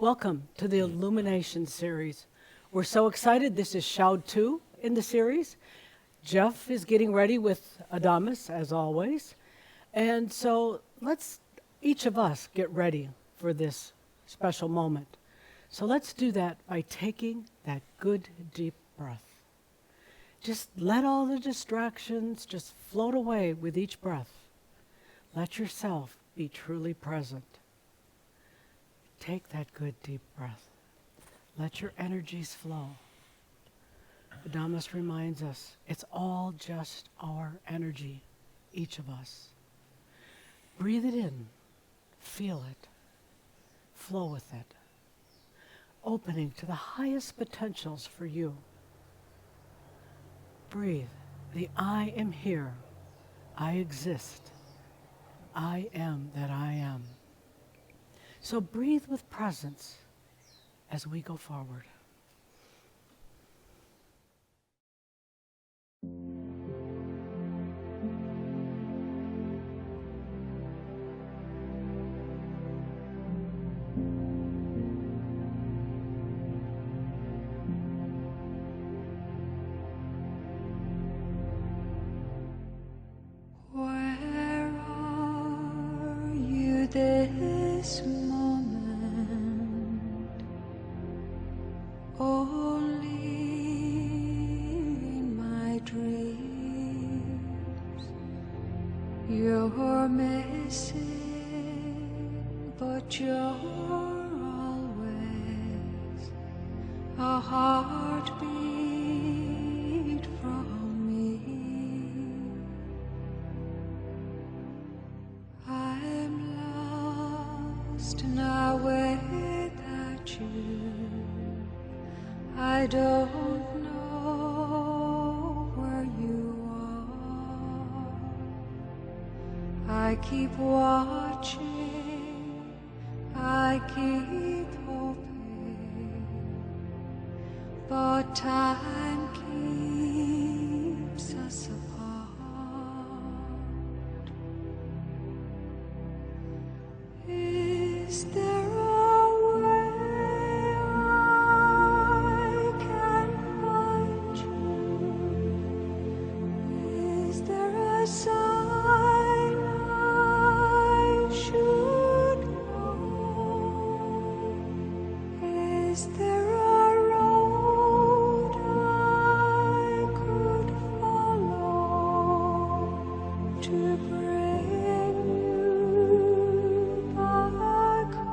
Welcome to the Illumination series. We're so excited. This is Shout 2 in the series. Jeff is getting ready with Adamus, as always. And so let's, each of us, get ready for this special moment. So let's do that by taking that good, deep breath. Just let all the distractions just float away with each breath. Let yourself be truly present. Take that good, deep breath. Let your energies flow. Adamus reminds us, it's all just our energy, each of us. Breathe it in, feel it, flow with it, opening to the highest potentials for you. Breathe, the I am here, I exist, I am that I am. So breathe with presence as we go forward. Where are you this moment? Only in my dreams. You're missing, but you're always a heartbeat from me. I'm lost now without you. I don't know where you are. I keep watching, I keep hoping, but time keeps us apart. Is there a way I can find you? Is there a sign I should know? Is there a road I could follow to bring you back home?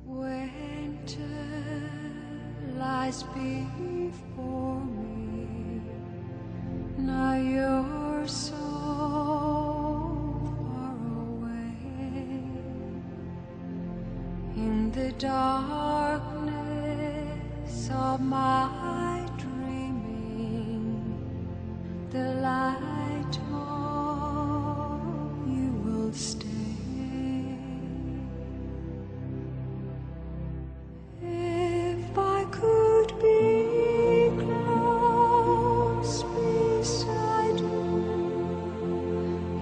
Winter lies before me. Now you're so far away. In the darkness of my dreaming, the light of you will stay. If I could be close beside you,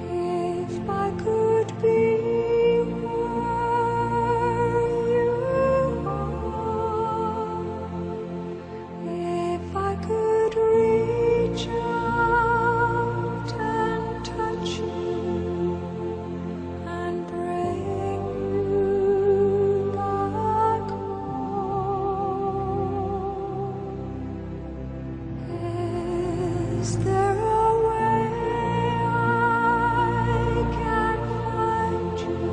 if I could be where you are, if I could reach out and touch you and bring you back home. Is there a way I can find you?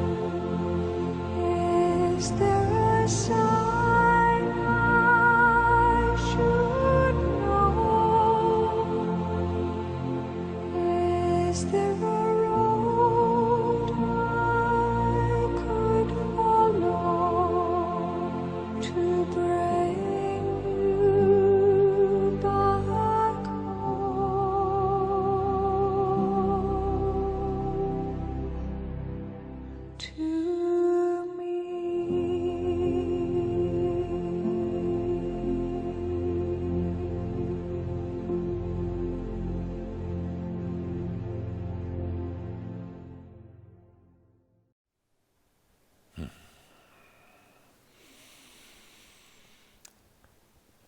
Is there a sign I should know? Is there a road I could follow to bring you back home?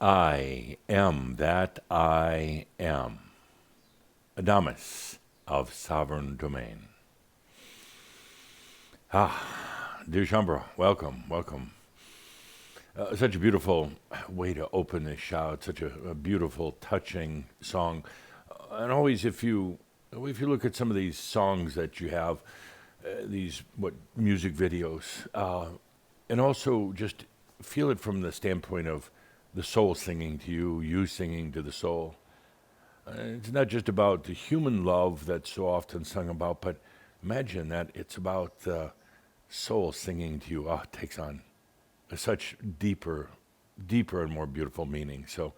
I am that I am. Adamus of Sovereign Domain. Dear Shambra, welcome, welcome. Such a beautiful way to open this shout, such a beautiful, touching song. And always, if you look at some of these songs that you have, these music videos, and also just feel it from the standpoint of the soul singing to you, you singing to the soul. It's not just about the human love that's so often sung about, but imagine that it's about the soul singing to you. It takes on such deeper and more beautiful meaning. So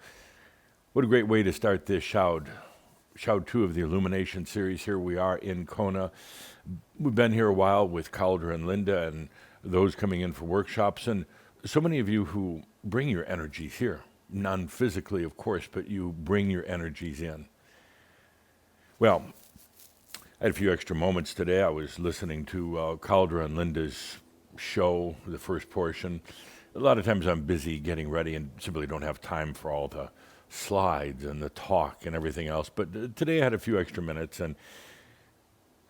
what a great way to start this Shout 2 of the Illumination series. Here we are in Kona. We've been here a while with Cauldre and Linda and those coming in for workshops, and so many of you who bring your energies here, non-physically of course, but you bring your energies in. Well, I had a few extra moments today. I was listening to Cauldre and Linda's show, the first portion. A lot of times I'm busy getting ready and simply don't have time for all the slides and the talk and everything else. But today I had a few extra minutes and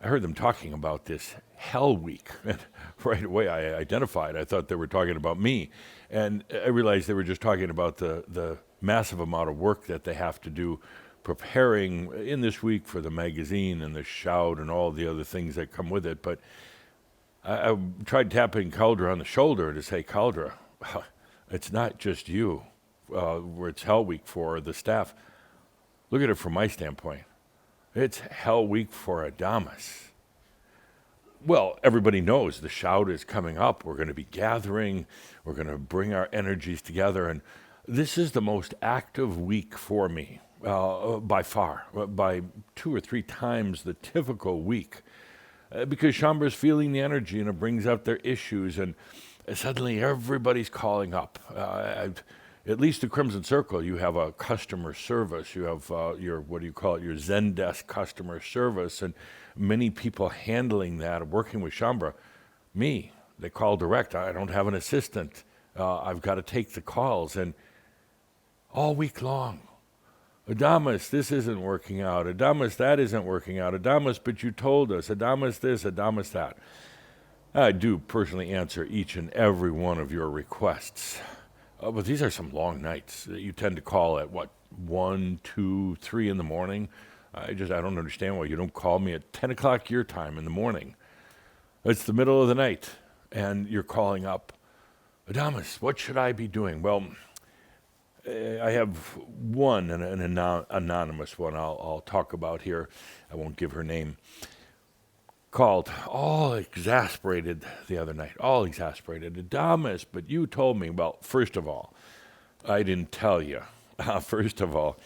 I heard them talking about this Hell Week. And right away I identified. I thought they were talking about me. And I realized they were just talking about the massive amount of work that they have to do preparing in this week for the magazine and the Shout and all the other things that come with it. But I tried tapping Cauldre on the shoulder to say, Cauldre, it's not just you where it's Hell Week for the staff. Look at it from my standpoint. It's Hell Week for Adamus. Well, everybody knows the Shout is coming up. We're going to be gathering. We're going to bring our energies together. And this is the most active week for me, by far, by 2 or 3 times the typical week. Because Shambra's feeling the energy and it brings out their issues. And suddenly everybody's calling up. At least the Crimson Circle, you have a customer service. You have your, your Zendesk customer service, and many people handling that, working with Shambra. Me, they call direct. I don't have an assistant. I've got to take the calls, and all week long, Adamus, this isn't working out. Adamus, that isn't working out. Adamus, but you told us. Adamus this, Adamus that. I do personally answer each and every one of your requests. But these are some long nights. You tend to call at 1, 2, 3 in the morning. I don't understand why you don't call me at 10 o'clock your time in the morning. It's the middle of the night, and you're calling up. Adamus, what should I be doing? Well, I have one, an anonymous one I'll talk about here. I won't give her name. Called, all exasperated the other night, all exasperated. Adamus, but you told me. Well, first of all, I didn't tell you. First of all,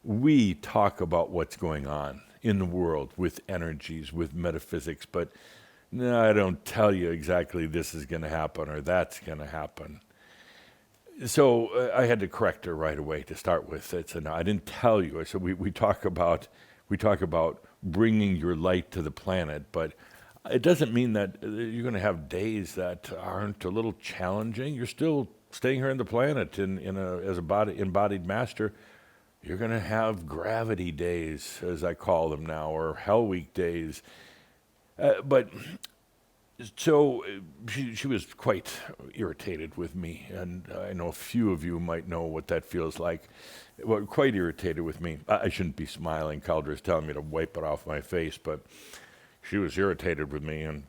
we talk about what's going on in the world with energies, with metaphysics, but no, I don't tell you exactly this is going to happen or that's going to happen. So I had to correct her right away to start with. No, I didn't tell you. So we talk about bringing your light to the planet, but it doesn't mean that you're going to have days that aren't a little challenging. You're still staying here on the planet as a embodied master. You're going to have gravity days, as I call them now, or Hell Week days. So she was quite irritated with me, and I know a few of you might know what that feels like. Well, quite irritated with me. I shouldn't be smiling. Cauldre's telling me to wipe it off my face, but she was irritated with me, and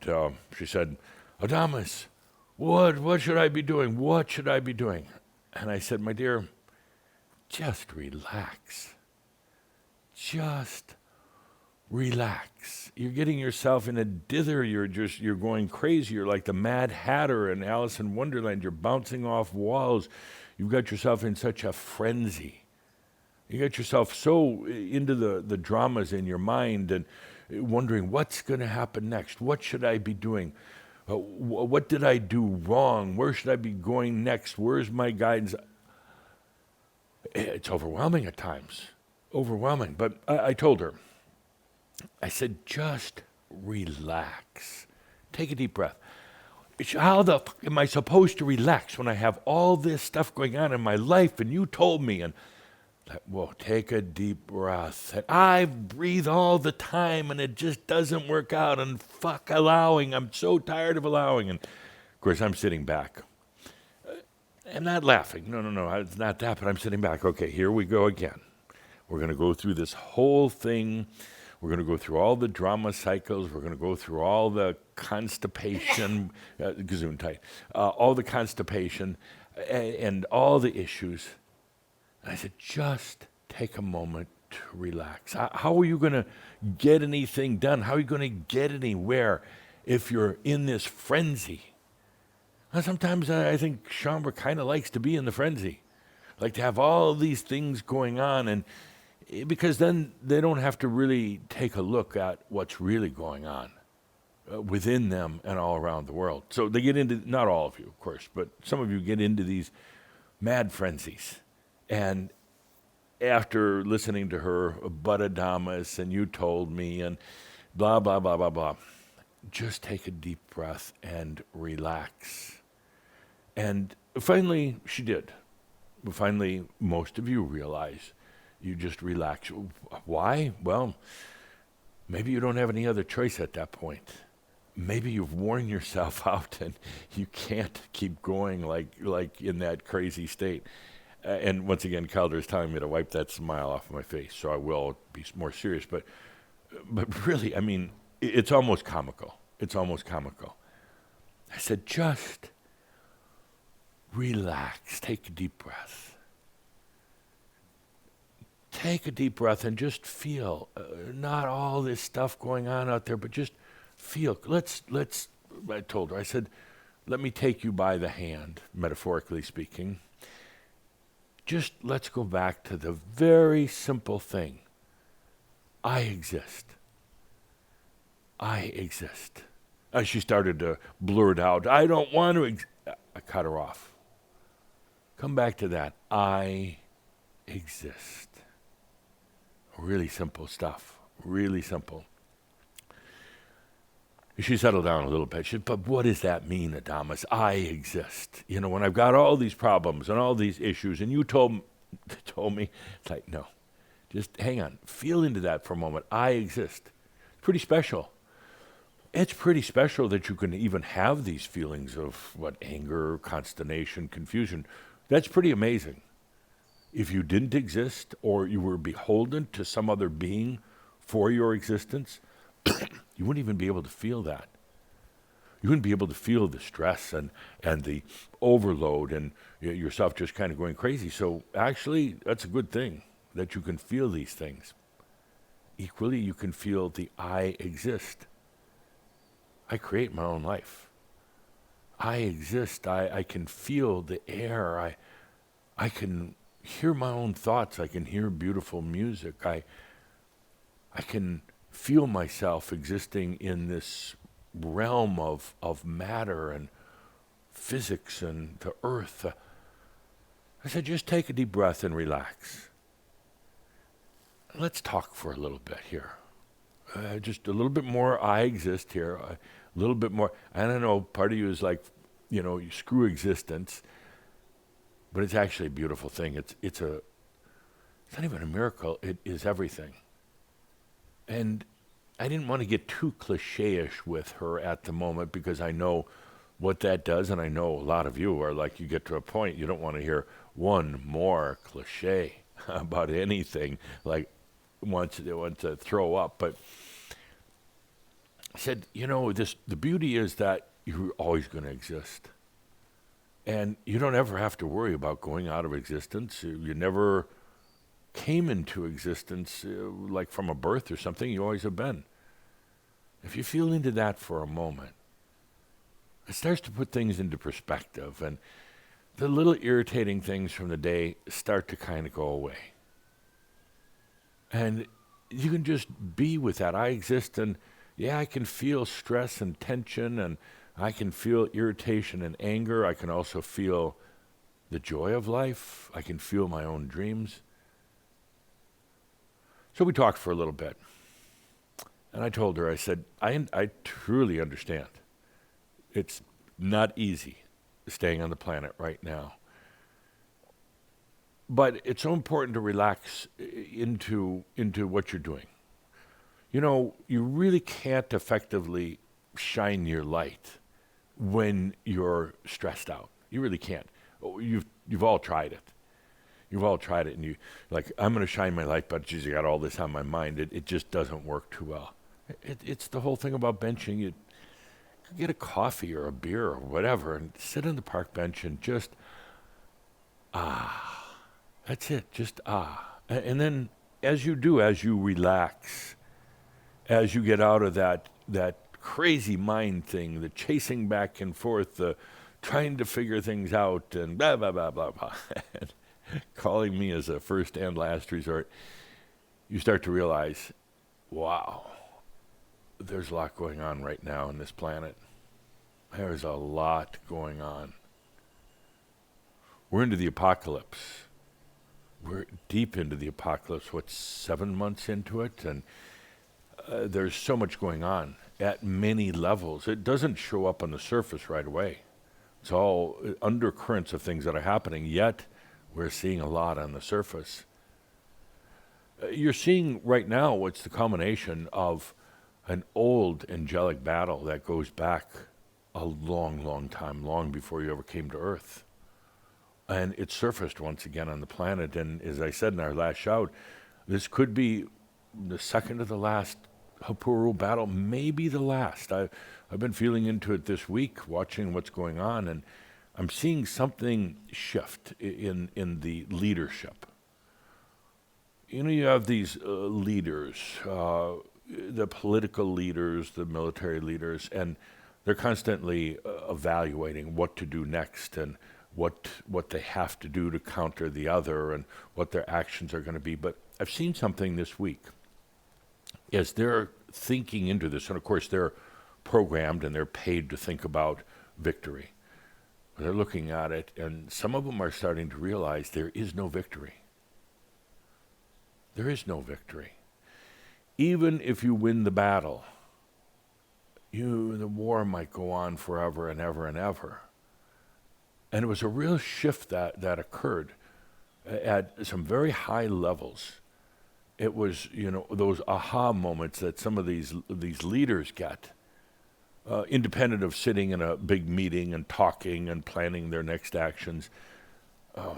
she said, Adamus, what should I be doing? What should I be doing? And I said, my dear, just relax. Just relax. You're getting yourself in a dither. You're going crazy. You're like the Mad Hatter in Alice in Wonderland. You're bouncing off walls. You've got yourself in such a frenzy. You got yourself so into the dramas in your mind and wondering what's going to happen next. What should I be doing? What did I do wrong? Where should I be going next? Where's my guidance? It's overwhelming at times. Overwhelming. But I told her, I said, just relax. Take a deep breath. How the fuck am I supposed to relax when I have all this stuff going on in my life? And you told me, and like, whoa, take a deep breath. And I breathe all the time, and it just doesn't work out. And fuck allowing. I'm so tired of allowing. And of course, I'm sitting back. I'm not laughing. No, it's not that. But I'm sitting back. Okay, here we go again. We're going to go through this whole thing. We're going to go through all the drama cycles. We're going to go through all the constipation, gesundheit, all the constipation and all the issues. And I said, just take a moment to relax. How are you going to get anything done? How are you going to get anywhere if you're in this frenzy? And sometimes I think Shaumbra kind of likes to be in the frenzy, like to have all these things going on, and because then they don't have to really take a look at what's really going on within them and all around the world. So they get into, not all of you, of course, but some of you get into these mad frenzies. And after listening to her, Bud Adamus, and you told me, and blah, blah, blah, blah, blah, just take a deep breath and relax. And finally, she did. Finally, most of you realize you just relax. Why? Well, maybe you don't have any other choice at that point. Maybe you've worn yourself out and you can't keep going like in that crazy state. And once again, Calder is telling me to wipe that smile off my face, so I will be more serious. But really, I mean, it's almost comical. It's almost comical. I said, just relax. Take a deep breath. Take a deep breath and just feel, not all this stuff going on out there, but just feel. I told her, I said, let me take you by the hand, metaphorically speaking. Just let's go back to the very simple thing. I exist. I exist. She started to blurt out, I don't want to I cut her off. Come back to that. I exist. Really simple stuff. Really simple. She settled down a little bit. She said, but what does that mean, Adamus? I exist. You know, when I've got all these problems and all these issues, and you told me, it's like, no. Just hang on. Feel into that for a moment. I exist. It's pretty special. It's pretty special that you can even have these feelings of, anger, consternation, confusion. That's pretty amazing. If you didn't exist or you were beholden to some other being for your existence, you wouldn't even be able to feel that. You wouldn't be able to feel the stress and the overload and yourself just kind of going crazy. So actually, that's a good thing that you can feel these things. Equally, you can feel the I exist. I create my own life. I exist. I can feel the air. I can hear my own thoughts. I can hear beautiful music. I can feel myself existing in this realm of matter and physics and the earth. I said, just take a deep breath and relax. Let's talk for a little bit here. Just a little bit more I exist here. A little bit more. I don't know, part of you is like, you screw existence. But it's actually a beautiful thing. It's not even a miracle. It is everything. And I didn't want to get too cliche-ish with her at the moment because I know what that does, and I know a lot of you are like, you get to a point, you don't want to hear one more cliche about anything, like want to throw up. But I said, the beauty is that you're always going to exist. And you don't ever have to worry about going out of existence. You never came into existence like from a birth or something. You always have been. If you feel into that for a moment, it starts to put things into perspective. And the little irritating things from the day start to kind of go away. And you can just be with that. I exist, and I can feel stress and tension, and I can feel irritation and anger. I can also feel the joy of life. I can feel my own dreams. So we talked for a little bit. And I told her, I said, I truly understand. It's not easy staying on the planet right now. But it's so important to relax into what you're doing. You know, you really can't effectively shine your light when you're stressed out. You really can't. You've all tried it. You've all tried it, and you like, I'm going to shine my light, but geez, I got all this on my mind. It just doesn't work too well. It's the whole thing about benching. You get a coffee or a beer or whatever, and sit on the park bench and just that's it. Just and then as you relax, as you get out of that crazy mind thing, the chasing back and forth, the trying to figure things out, and blah blah blah blah blah. And calling me as a first and last resort, you start to realize, wow, there's a lot going on right now on this planet. There's a lot going on. We're into the apocalypse. We're deep into the apocalypse. What, 7 months into it? And there's so much going on at many levels. It doesn't show up on the surface right away. It's all undercurrents of things that are happening, yet we're seeing a lot on the surface. You're seeing right now what's the culmination of an old angelic battle that goes back a long, long time, long before you ever came to Earth. And it surfaced once again on the planet. And as I said in our last shout, this could be the second to the last Hapooroo battle, maybe the last. I've been feeling into it this week, watching what's going on, and I'm seeing something shift in the leadership. You know, you have these leaders, the political leaders, the military leaders, and they're constantly evaluating what to do next and what they have to do to counter the other and what their actions are going to be. But I've seen something this week as they're thinking into this, and of course they're programmed and they're paid to think about victory. They're looking at it, and some of them are starting to realize there is no victory. There is no victory. Even if you win the battle, the war might go on forever and ever and ever. And it was a real shift that occurred at some very high levels. It was, those aha moments that some of these leaders get, independent of sitting in a big meeting and talking and planning their next actions.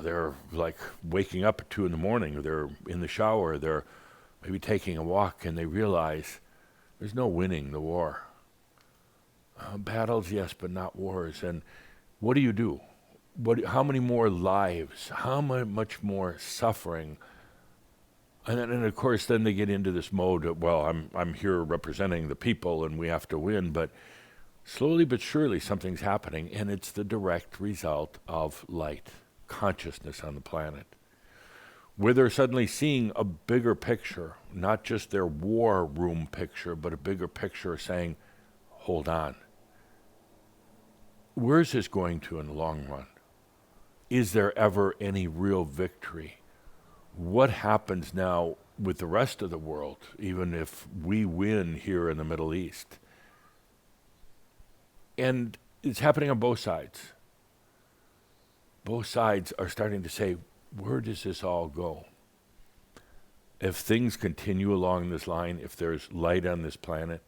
They're like waking up at 2 a.m, they're in the shower, they're maybe taking a walk, and they realize there's no winning the war. Battles, yes, but not wars. And what do you do? How many more lives? How much more suffering? And of course, then they get into this mode of, well, I'm here representing the people, and we have to win. But slowly but surely, something's happening, and it's the direct result of light, consciousness on the planet, where they're suddenly seeing a bigger picture, not just their war room picture, but a bigger picture saying, hold on. Where's this going to in the long run? Is there ever any real victory? What happens now with the rest of the world, even if we win here in the Middle East? And it's happening on both sides. Both sides are starting to say, where does this all go? If things continue along this line, if there's light on this planet,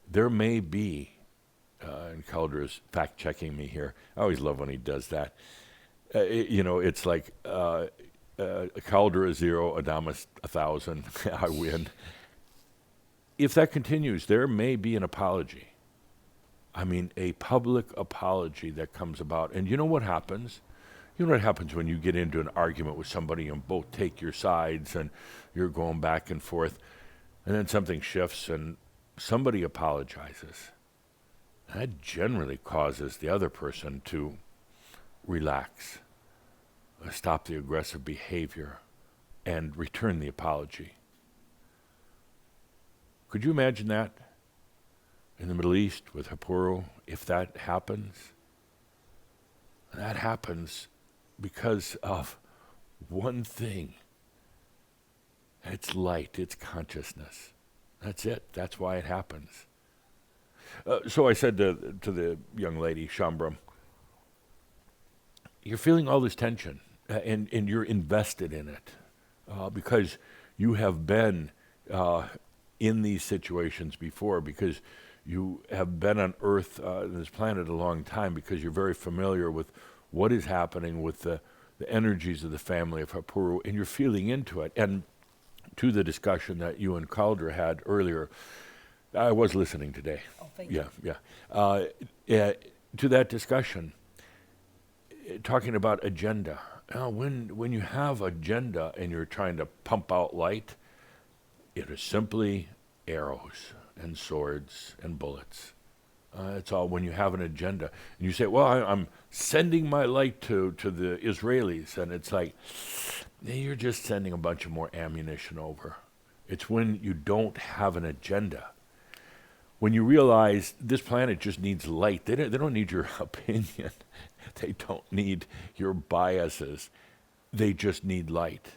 there may be, and Calder is fact-checking me here. I always love when he does that. It's like Calder is 0, Adamus 1,000, I win. If that continues, there may be an apology. I mean, a public apology that comes about. And you know what happens? You know what happens when you get into an argument with somebody and both take your sides and you're going back and forth, and then something shifts and somebody apologizes. That generally causes the other person to relax, stop the aggressive behavior, and return the apology. Could you imagine that in the Middle East with Hapooroo, if that happens? That happens because of one thing. It's light, it's consciousness. That's it. That's why it happens. So I said to the young lady, Shambra, you're feeling all this tension, and you're invested in it because you have been in these situations before, because you have been on Earth, this planet, a long time, because you're very familiar with what is happening with the energies of the family of Hapuru, and you're feeling into it. And to the discussion that you and Caldra had earlier, I was listening today. Oh, thank you. Yeah. To that discussion, talking about agenda. When you have agenda and you're trying to pump out light, it is simply arrows and swords and bullets. It's all when you have an agenda. And you say, well, I'm sending my light to the Israelis. And it's like, you're just sending a bunch of more ammunition over. It's when you don't have an agenda. When you realize this planet just needs light. They don't need your opinion. They don't need your biases. They just need light.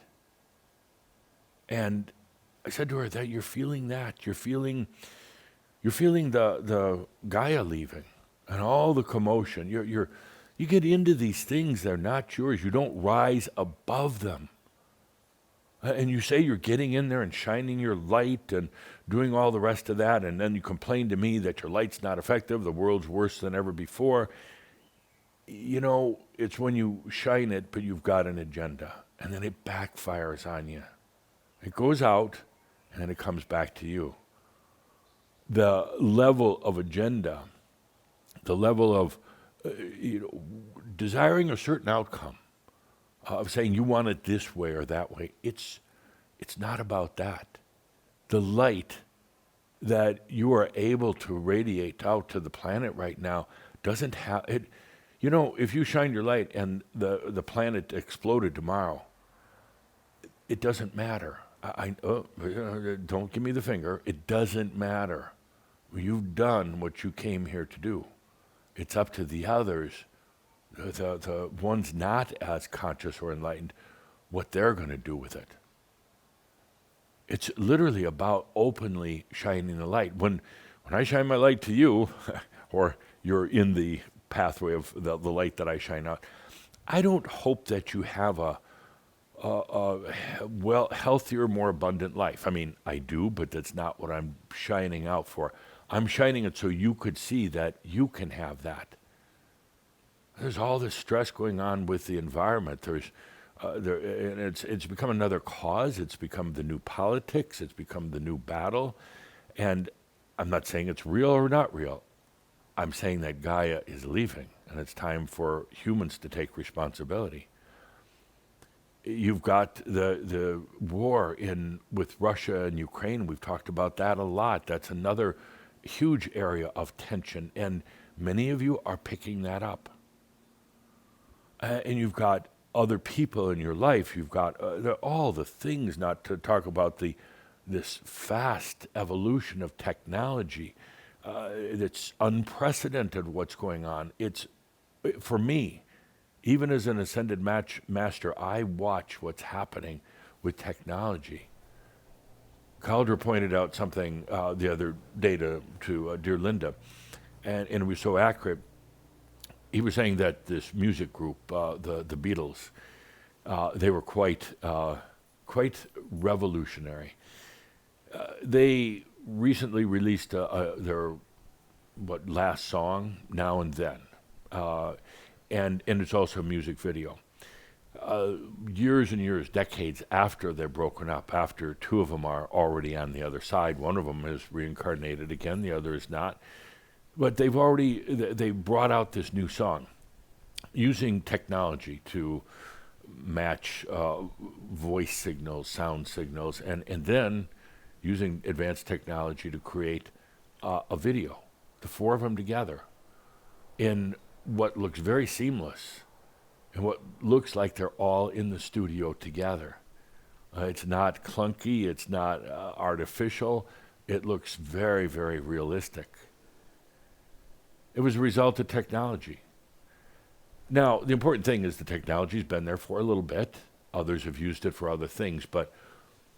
And I said to her that you're feeling that. You're feeling the Gaia leaving and all the commotion. You get into these things, they're not yours. You don't rise above them. And you say you're getting in there and shining your light and doing all the rest of that, and then you complain to me that your light's not effective, the world's worse than ever before. You know, it's when you shine it, but you've got an agenda, and then it backfires on you. It goes out, and then it comes back to you. The level of agenda, the level of desiring a certain outcome, of saying you want it this way or that way, it's not about that. The light that you are able to radiate out to the planet right now doesn't have it. You know, if you shine your light and the planet exploded tomorrow, it doesn't matter. Don't give me the finger. It doesn't matter. You've done what you came here to do. It's up to the others, the ones not as conscious or enlightened, what they're going to do with it. It's literally about openly shining the light. When I shine my light to you, or you're in the pathway of the light that I shine out, I don't hope that you have a healthier, more abundant life. I mean, I do, but that's not what I'm shining out for. I'm shining it so you could see that you can have that. There's all this stress going on with the environment. And it's become another cause. It's become the new politics. It's become the new battle. And I'm not saying it's real or not real. I'm saying that Gaia is leaving, and it's time for humans to take responsibility. You've got the war with Russia and Ukraine. We've talked about that a lot. That's another huge area of tension, and many of you are picking that up. And you've got other people in your life. You've got all the things, not to talk about this fast evolution of technology. It's unprecedented what's going on. It's, for me, even as an ascended master, I watch what's happening with technology. Caldra pointed out something the other day to dear Linda, and it was so accurate. He was saying that this music group, the Beatles, they were quite revolutionary. They recently released their last song, Now and Then, and it's also a music video. Years and years, decades after they're broken up, after two of them are already on the other side, one of them is reincarnated again, the other is not. But they brought out this new song using technology to match voice signals, sound signals, and then using advanced technology to create a video, the four of them together, in what looks very seamless and what looks like they're all in the studio together. It's not clunky, it's not artificial, it looks very, very realistic. It was a result of technology. Now, the important thing is the technology's been there for a little bit. Others have used it for other things, but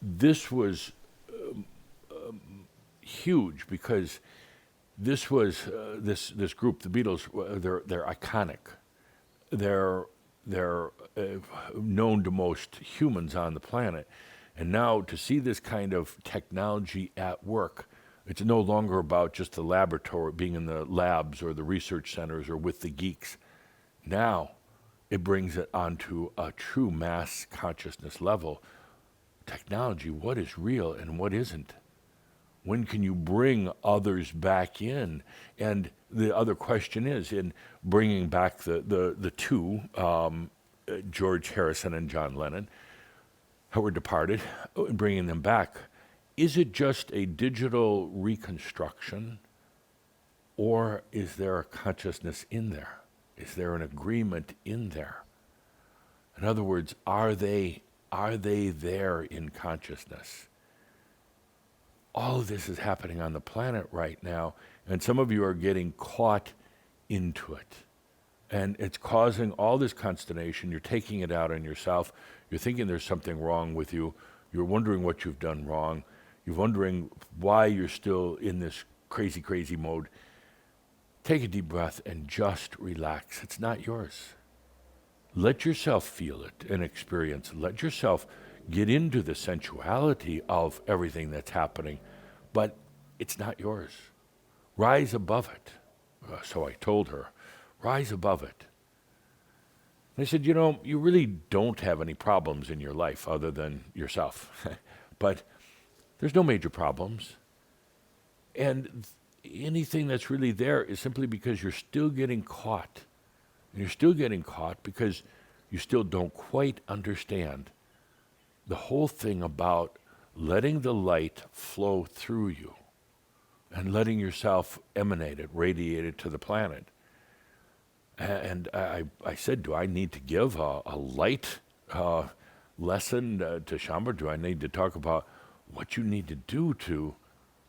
this was huge because this was this group, the Beatles. They're iconic. They're known to most humans on the planet, and now to see this kind of technology at work, it's no longer about just the laboratory, being in the labs or the research centers or with the geeks. Now, it brings it onto a true mass consciousness level. Technology, what is real and what isn't? When can you bring others back in? And the other question is, in bringing back the two, George Harrison and John Lennon, who were departed, bringing them back, is it just a digital reconstruction, or is there a consciousness in there? Is there an agreement in there? In other words, are they there in consciousness? All of this is happening on the planet right now, and some of you are getting caught into it. And it's causing all this consternation. You're taking it out on yourself. You're thinking there's something wrong with you. You're wondering what you've done wrong. You're wondering why you're still in this crazy, crazy mode. Take a deep breath and just relax. It's not yours. Let yourself feel it and experience it. Let yourself get into the sensuality of everything that's happening, but it's not yours. Rise above it. So I told her, rise above it. And I said, you really don't have any problems in your life other than yourself. But there's no major problems. And anything that's really there is simply because you're still getting caught. And you're still getting caught because you still don't quite understand the whole thing about letting the light flow through you and letting yourself emanate it, radiate it to the planet. And I said, do I need to give a light lesson to Shambhara? Do I need to talk about what you need to do to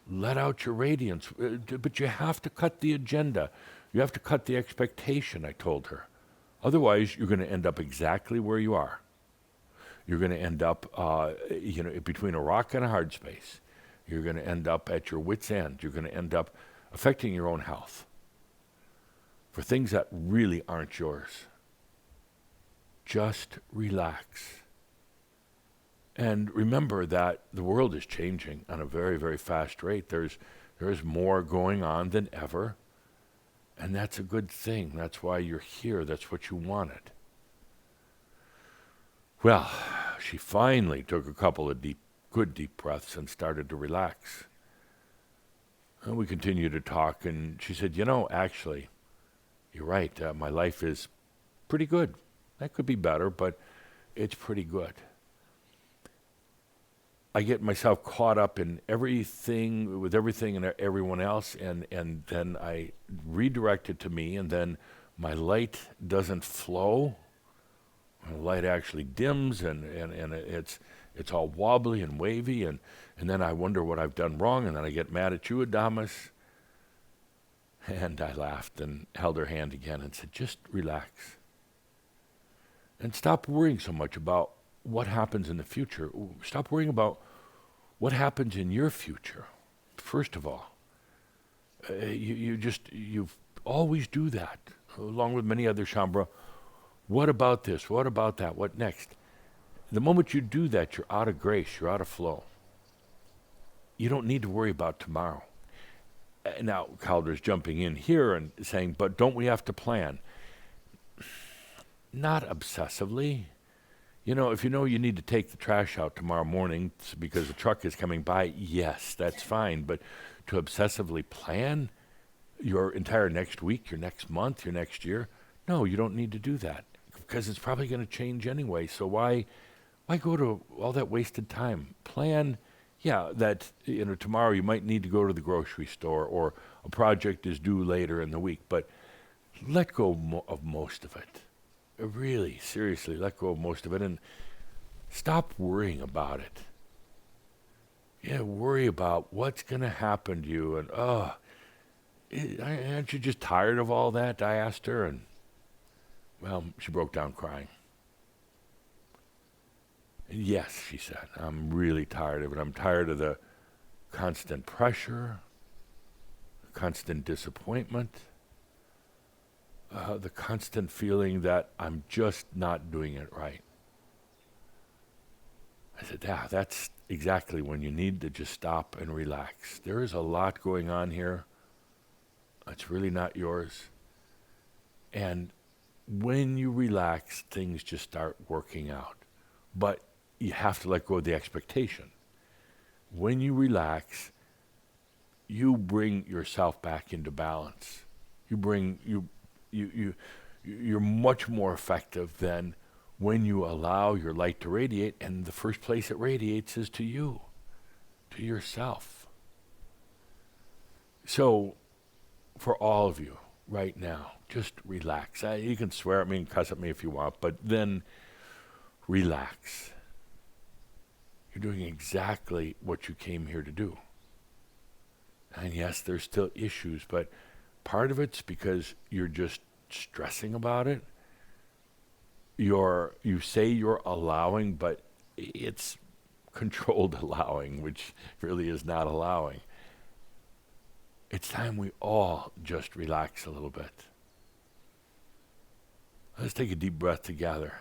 let out your radiance? But you have to cut the agenda. You have to cut the expectation, I told her. Otherwise, you're going to end up exactly where you are. You're going to end up, between a rock and a hard space. You're going to end up at your wit's end. You're going to end up affecting your own health for things that really aren't yours. Just relax. And remember that the world is changing on a very, very fast rate. There's more going on than ever. And that's a good thing. That's why you're here. That's what you wanted. Well, she finally took a couple of good deep breaths and started to relax. And we continued to talk, and she said, actually, you're right. My life is pretty good. That could be better, but it's pretty good. I get myself caught up in everything, with everything and everyone else, and then I redirect it to me, and then my light doesn't flow. The light actually dims, and it's all wobbly and wavy, and then I wonder what I've done wrong, and then I get mad at you, Adamus. And I laughed and held her hand again and said, just relax. And stop worrying so much about what happens in the future. Stop worrying about what happens in your future, first of all. You always do that, along with many other Shambhara. What about this? What about that? What next? The moment you do that, you're out of grace. You're out of flow. You don't need to worry about tomorrow. Now, Calder's jumping in here and saying, but don't we have to plan? Not obsessively. If you know you need to take the trash out tomorrow morning because the truck is coming by, yes, that's fine. But to obsessively plan your entire next week, your next month, your next year, no, you don't need to do that because it's probably going to change anyway. So why go to all that wasted time? Plan, that tomorrow you might need to go to the grocery store or a project is due later in the week, but let go of most of it. Really, seriously, let go of most of it and stop worrying about it. Worry about what's going to happen to you. And, aren't you just tired of all that? I asked her, and, well, she broke down crying. And yes, she said, I'm really tired of it. I'm tired of the constant pressure, the constant disappointment, the constant feeling that I'm just not doing it right. I said, yeah, that's exactly when you need to just stop and relax. There is a lot going on here. It's really not yours. And when you relax, things just start working out. But you have to let go of the expectation. When you relax, you bring yourself back into balance. You're much more effective than when you allow your light to radiate, and the first place it radiates is to you, to yourself. So, for all of you right now, just relax. You can swear at me and cuss at me if you want, but then relax. You're doing exactly what you came here to do. And yes, there's still issues, but part of it's because you're just stressing about it. You say you're allowing, but it's controlled allowing, which really is not allowing. It's time we all just relax a little bit. Let's take a deep breath together.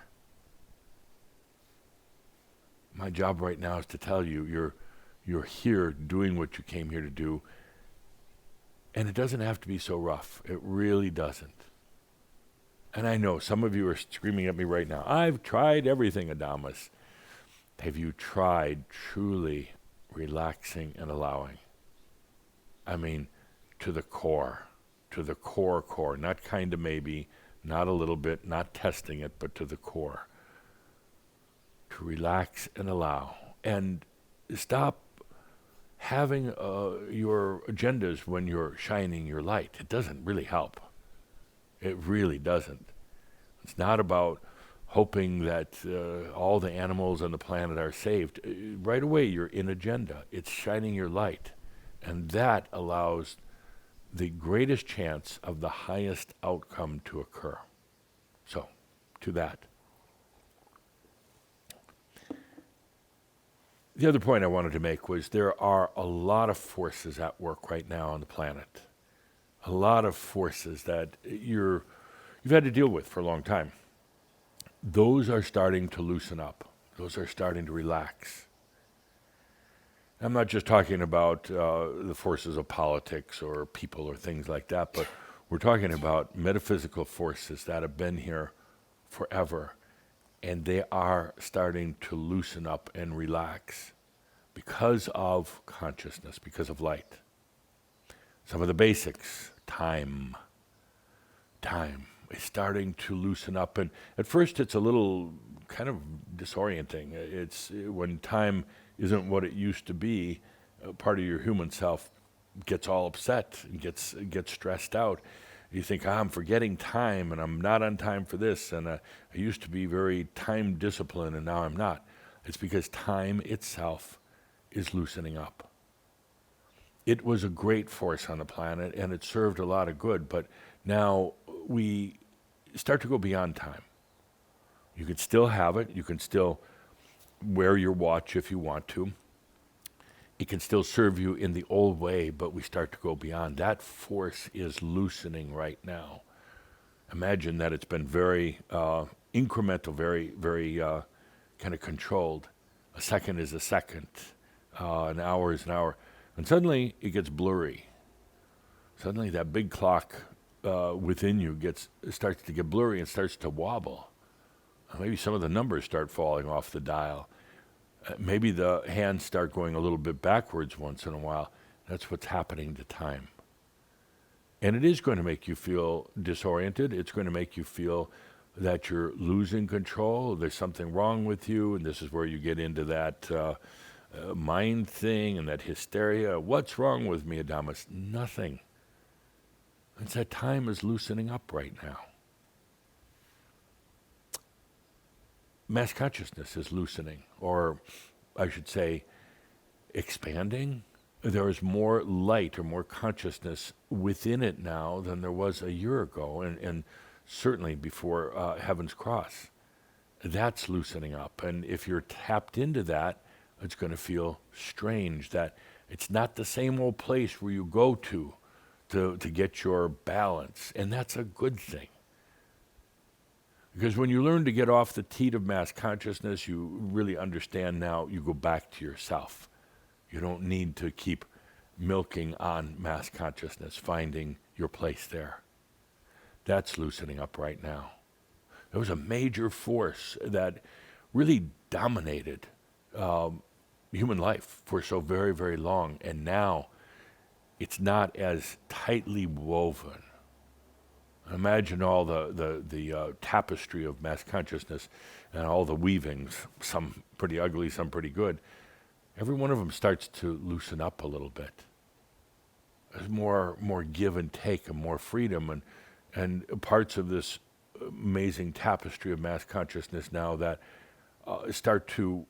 My job right now is to tell you you're here doing what you came here to do, and it doesn't have to be so rough. It really doesn't. And I know some of you are screaming at me right now, I've tried everything, Adamus. Have you tried truly relaxing and allowing? I mean, to the core, not kind of maybe, not a little bit, not testing it, but to the core. To relax and allow. And stop having your agendas when you're shining your light. It doesn't really help. It really doesn't. It's not about hoping that all the animals on the planet are saved. Right away, you're in agenda. It's shining your light. And that allows the greatest chance of the highest outcome to occur. So, to that. The other point I wanted to make was there are a lot of forces at work right now on the planet. A lot of forces that you've had to deal with for a long time. Those are starting to loosen up. Those are starting to relax. I'm not just talking about the forces of politics or people or things like that, but we're talking about metaphysical forces that have been here forever, and they are starting to loosen up and relax because of consciousness, because of light. Some of the basics, time is starting to loosen up, and at first it's a little kind of disorienting. It's when time isn't what it used to be, part of your human self gets all upset and gets stressed out. You think, I'm forgetting time and I'm not on time for this, and I used to be very time disciplined and now I'm not. It's because time itself is loosening up. It was a great force on the planet and it served a lot of good, but now we start to go beyond time. You can still have it, you can still wear your watch if you want to. It can still serve you in the old way, but we start to go beyond. That force is loosening right now. Imagine that it's been very incremental, very kind of controlled. A second is a second, an hour is an hour. And suddenly it gets blurry. Suddenly that big clock within you starts to get blurry and starts to wobble. Maybe some of the numbers start falling off the dial. Maybe the hands start going a little bit backwards once in a while. That's what's happening to time. And it is going to make you feel disoriented. It's going to make you feel that you're losing control. There's something wrong with you, and this is where you get into that mind thing and that hysteria. What's wrong with me, Adamus? Nothing. It's that time is loosening up right now. Mass consciousness is loosening, or I should say expanding. There is more light or more consciousness within it now than there was a year ago, and certainly before Heaven's Cross. That's loosening up, and if you're tapped into that, it's going to feel strange that it's not the same old place where you go to to get your balance. And that's a good thing. Because when you learn to get off the teat of mass consciousness, you really understand now you go back to yourself. You don't need to keep milking on mass consciousness, finding your place there. That's loosening up right now. There was a major force that really dominated human life for so very, very long, and now it's not as tightly woven. Imagine all the tapestry of mass consciousness and all the weavings, some pretty ugly, some pretty good. Every one of them starts to loosen up a little bit. There's more give and take and more freedom and parts of this amazing tapestry of mass consciousness now that start to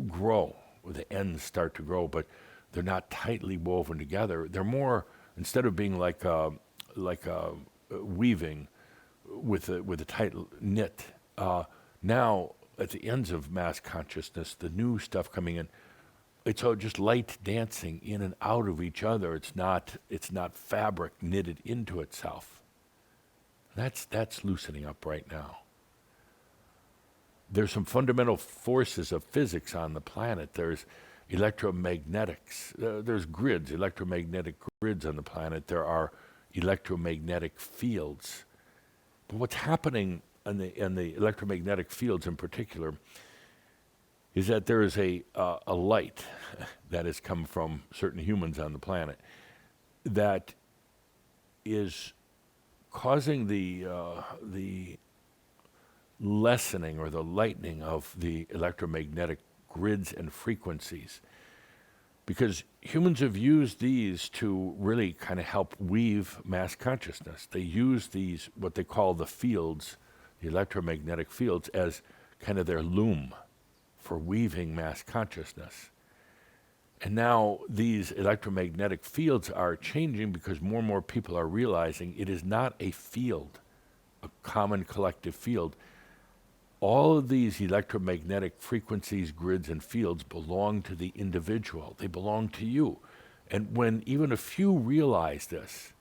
grow. The ends start to grow, but they're not tightly woven together. They're more, instead of being like a weaving with a tight knit. Now, at the ends of mass consciousness, the new stuff coming in, it's all just light dancing in and out of each other. It's not fabric knitted into itself. That's loosening up right now. There's some fundamental forces of physics on the planet. There's electromagnetics. There's grids, electromagnetic grids on the planet. There are electromagnetic fields. But what's happening in the electromagnetic fields in particular is that there is a light that has come from certain humans on the planet that is causing the lessening or the lightening of the electromagnetic grids and frequencies. Because humans have used these to really kind of help weave mass consciousness. They use these, what they call the fields, the electromagnetic fields, as kind of their loom for weaving mass consciousness. And now these electromagnetic fields are changing because more and more people are realizing it is not a field, a common collective field. All of these electromagnetic frequencies, grids, and fields belong to the individual. They belong to you. And when even a few realize this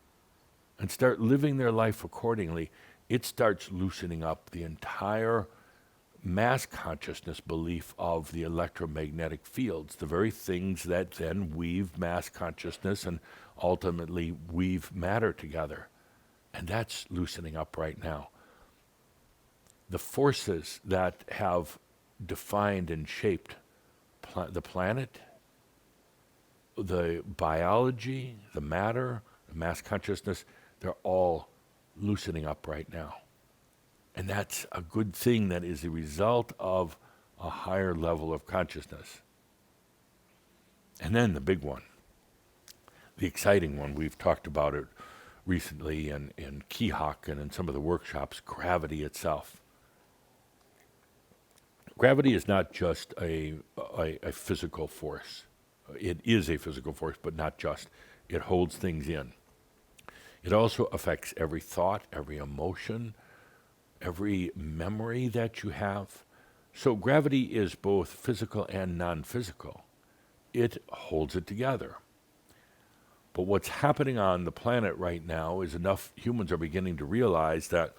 and start living their life accordingly, it starts loosening up the entire mass consciousness belief of the electromagnetic fields, the very things that then weave mass consciousness and ultimately weave matter together. And that's loosening up right now. The forces that have defined and shaped the planet, the biology, the matter, the mass consciousness, they're all loosening up right now. And that's a good thing that is the result of a higher level of consciousness. And then the big one, the exciting one, we've talked about it recently in Keehawk and in some of the workshops, gravity itself. Gravity is not just a physical force. It is a physical force, but not just. It holds things in. It also affects every thought, every emotion, every memory that you have. So gravity is both physical and non-physical. It holds it together. But what's happening on the planet right now is enough humans are beginning to realize that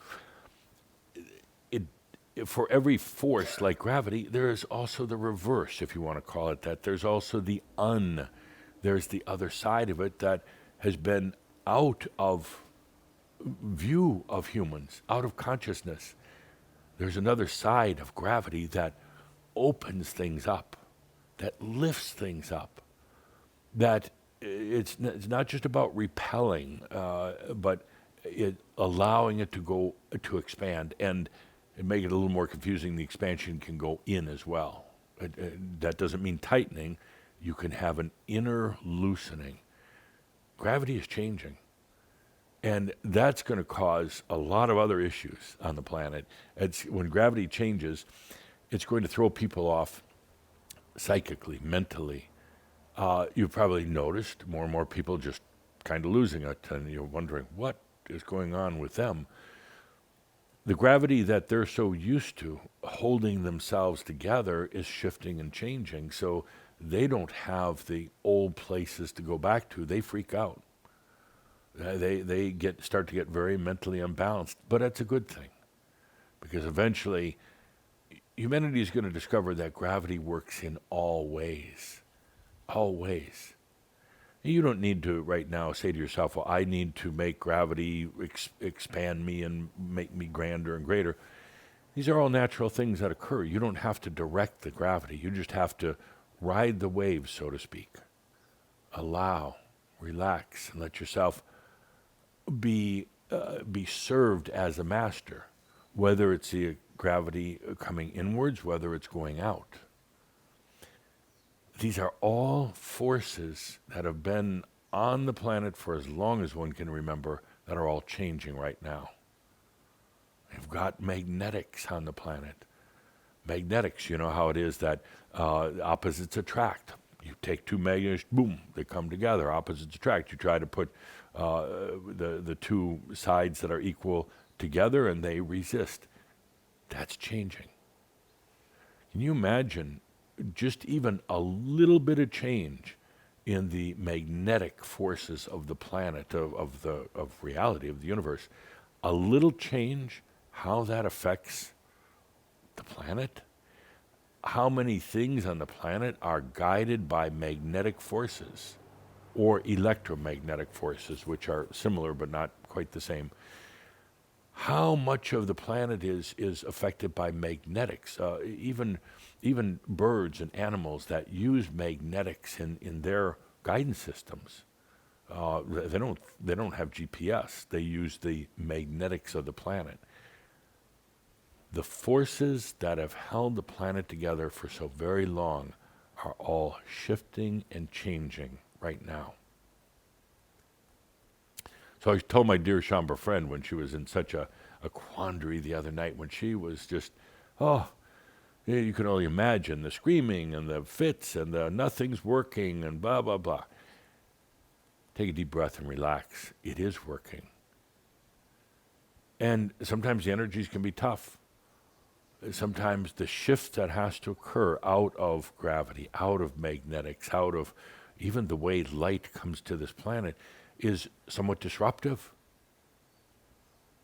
for every force like gravity, there is also the reverse, if you want to call it that. There's also there's the other side of it that has been out of view of humans, out of consciousness. There's another side of gravity that opens things up, that lifts things up, that it's not just about repelling, but allowing it to expand. And make it a little more confusing, the expansion can go in as well. That doesn't mean tightening. You can have an inner loosening. Gravity is changing. And that's going to cause a lot of other issues on the planet. When gravity changes, it's going to throw people off psychically, mentally. You've probably noticed more and more people just kind of losing it, and you're wondering what is going on with them. The gravity that they're so used to holding themselves together is shifting and changing, so they don't have the old places to go back to. They freak out. They start to get very mentally unbalanced, but that's a good thing, because eventually humanity is going to discover that gravity works in all ways. All ways. You don't need to right now say to yourself, well, I need to make gravity expand me and make me grander and greater. These are all natural things that occur. You don't have to direct the gravity. You just have to ride the waves, so to speak. Allow, relax, and let yourself be served as a master, whether it's the gravity coming inwards, whether it's going out. These are all forces that have been on the planet for as long as one can remember, that are all changing right now. You've got magnetics on the planet. Magnetics, you know how it is that opposites attract. You take two magnets, boom, they come together. Opposites attract. You try to put the two sides that are equal together and they resist. That's changing. Can you imagine just even a little bit of change in the magnetic forces of the planet, of reality, of the universe? A little change, how that affects the planet? How many things on the planet are guided by magnetic forces or electromagnetic forces, which are similar but not quite the same? How much of the planet is affected by magnetics? Even birds and animals that use magnetics in their guidance systems, they don't have GPS. They use the magnetics of the planet. The forces that have held the planet together for so very long are all shifting and changing right now. So I told my dear Shambha friend when she was in such a quandary the other night, when she was just, you can only imagine the screaming and the fits and the nothing's working and blah, blah, blah. Take a deep breath and relax. It is working. And sometimes the energies can be tough. Sometimes the shift that has to occur out of gravity, out of magnetics, out of even the way light comes to this planet is somewhat disruptive.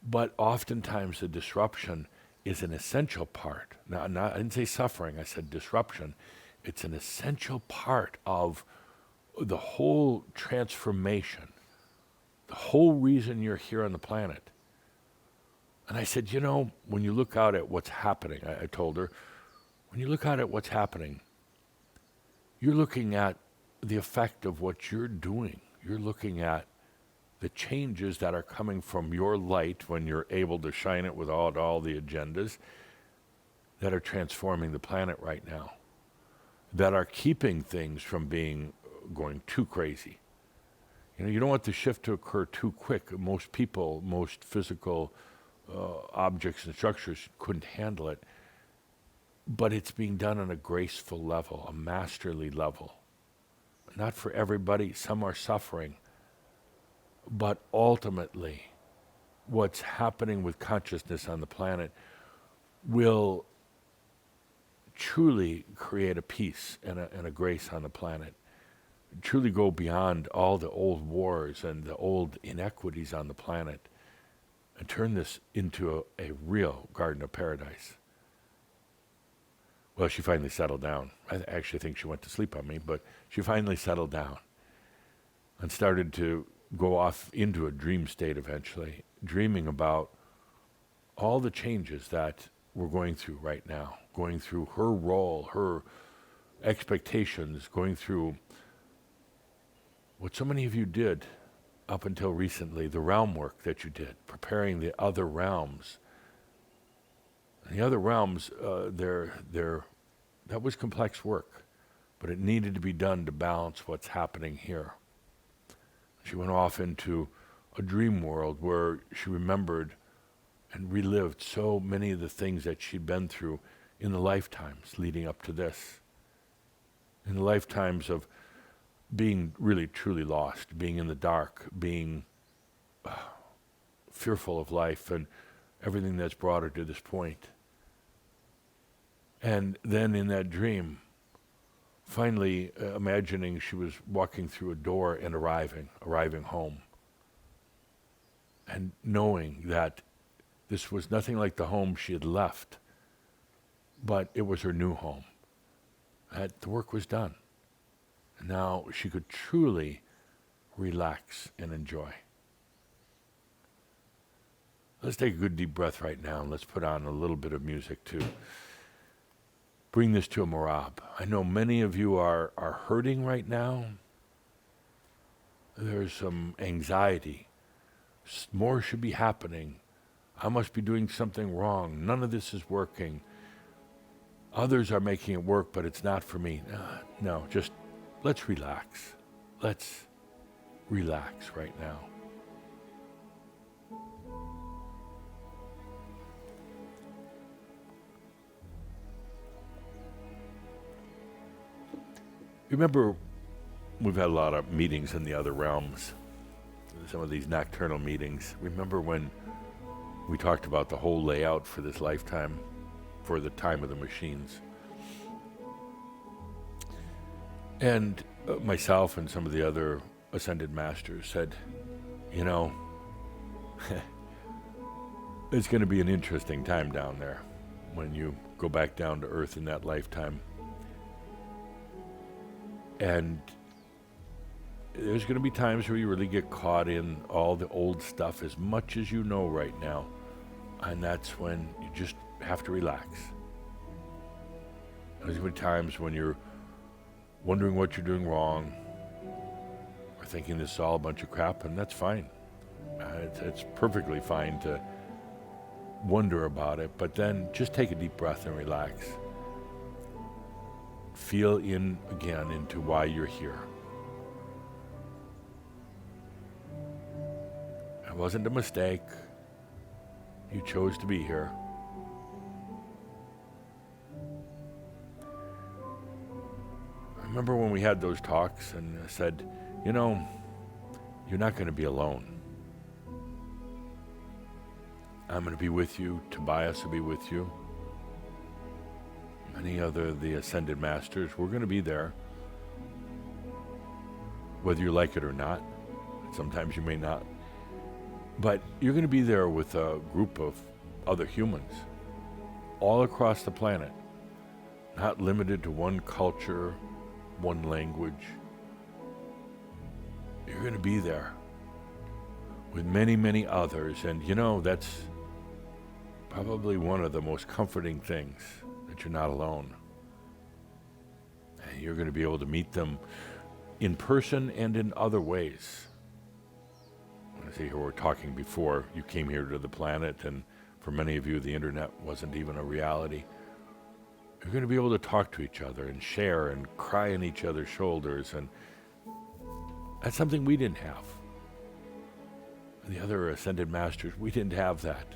But oftentimes the disruption is an essential part. Now, I didn't say suffering, I said disruption. It's an essential part of the whole transformation, the whole reason you're here on the planet. And I said, when you look out at what's happening, I told her, when you look out at what's happening, you're looking at the effect of what you're doing. You're looking at the changes that are coming from your light when you're able to shine it without all the agendas that are transforming the planet right now, that are keeping things from going too crazy. You don't want the shift to occur too quick. Most people, most physical objects and structures couldn't handle it. But it's being done on a graceful level, a masterly level. Not for everybody. Some are suffering. But ultimately, what's happening with consciousness on the planet will truly create a peace and a grace on the planet. Truly go beyond all the old wars and the old inequities on the planet and turn this into a real garden of paradise. Well, she finally settled down. I actually think she went to sleep on me, but she finally settled down and started to go off into a dream state eventually, dreaming about all the changes that we're going through right now, going through her role, her expectations, going through what so many of you did up until recently, the realm work that you did, preparing the other realms. And the other realms, that was complex work, but it needed to be done to balance what's happening here. She went off into a dream world where she remembered and relived so many of the things that she'd been through in the lifetimes leading up to this. In the lifetimes of being really truly lost, being in the dark, being fearful of life and everything that's brought her to this point. And then in that dream, finally imagining she was walking through a door and arriving home. and knowing that this was nothing like the home she had left, but it was her new home. That the work was done. And now she could truly relax and enjoy. Let's take a good deep breath right now, and let's put on a little bit of music to bring this to a marab. I know many of you are hurting right now. There's some anxiety. More should be happening. I must be doing something wrong. None of this is working. Others are making it work, but it's not for me. No, just let's relax. Let's relax right now. Remember, we've had a lot of meetings in the other realms, some of these nocturnal meetings. Remember when we talked about the whole layout for this lifetime, for the time of the machines? And myself and some of the other ascended masters said, you know, it's going to be an interesting time down there when you go back down to earth in that lifetime. And there's going to be times where you really get caught in all the old stuff as much as you know right now. And that's when you just have to relax. There's going to be times when you're wondering what you're doing wrong or thinking this is all a bunch of crap, and that's fine. It's perfectly fine to wonder about it, but then just take a deep breath and relax. Feel in again into why you're here. It wasn't a mistake. You chose to be here. I remember when we had those talks and I said, you know, you're not going to be alone. I'm going to be with you. Tobias will be with you. Many other the ascended masters, we're going to be there. Whether you like it or not. Sometimes you may not. But you're going to be there with a group of other humans all across the planet, not limited to one culture, one language. You're going to be there with many, many others. And you know, that's probably one of the most comforting things, that you're not alone. And you're going to be able to meet them in person and in other ways. I see who we're talking before. You came here to the planet, and for many of you, the internet wasn't even a reality. You're going to be able to talk to each other and share and cry on each other's shoulders, and that's something we didn't have. The other ascended masters, we didn't have that.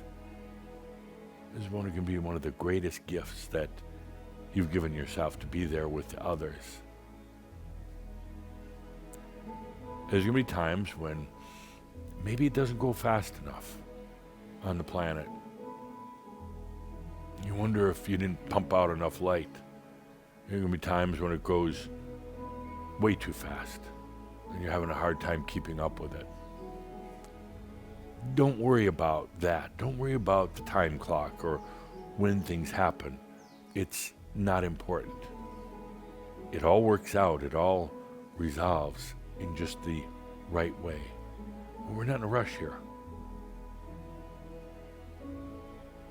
This is going to be one of the greatest gifts that you've given yourself, to be there with others. There's going to be times when maybe it doesn't go fast enough on the planet. You wonder if you didn't pump out enough light. There are going to be times when it goes way too fast and you're having a hard time keeping up with it. Don't worry about that. Don't worry about the time clock or when things happen. It's not important. It all works out. It all resolves in just the right way. We're not in a rush here.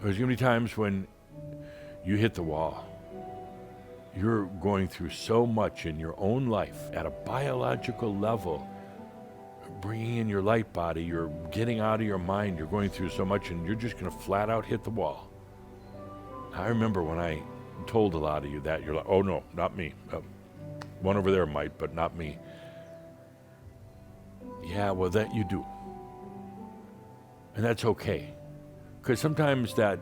There's going to be times when you hit the wall. You're going through so much in your own life at a biological level, bringing in your light body, you're getting out of your mind, you're going through so much, and you're just going to flat out hit the wall. I remember when I told a lot of you that, you're like, oh no, not me. One over there might, but not me. Yeah, well, that you do. And that's okay. Because sometimes that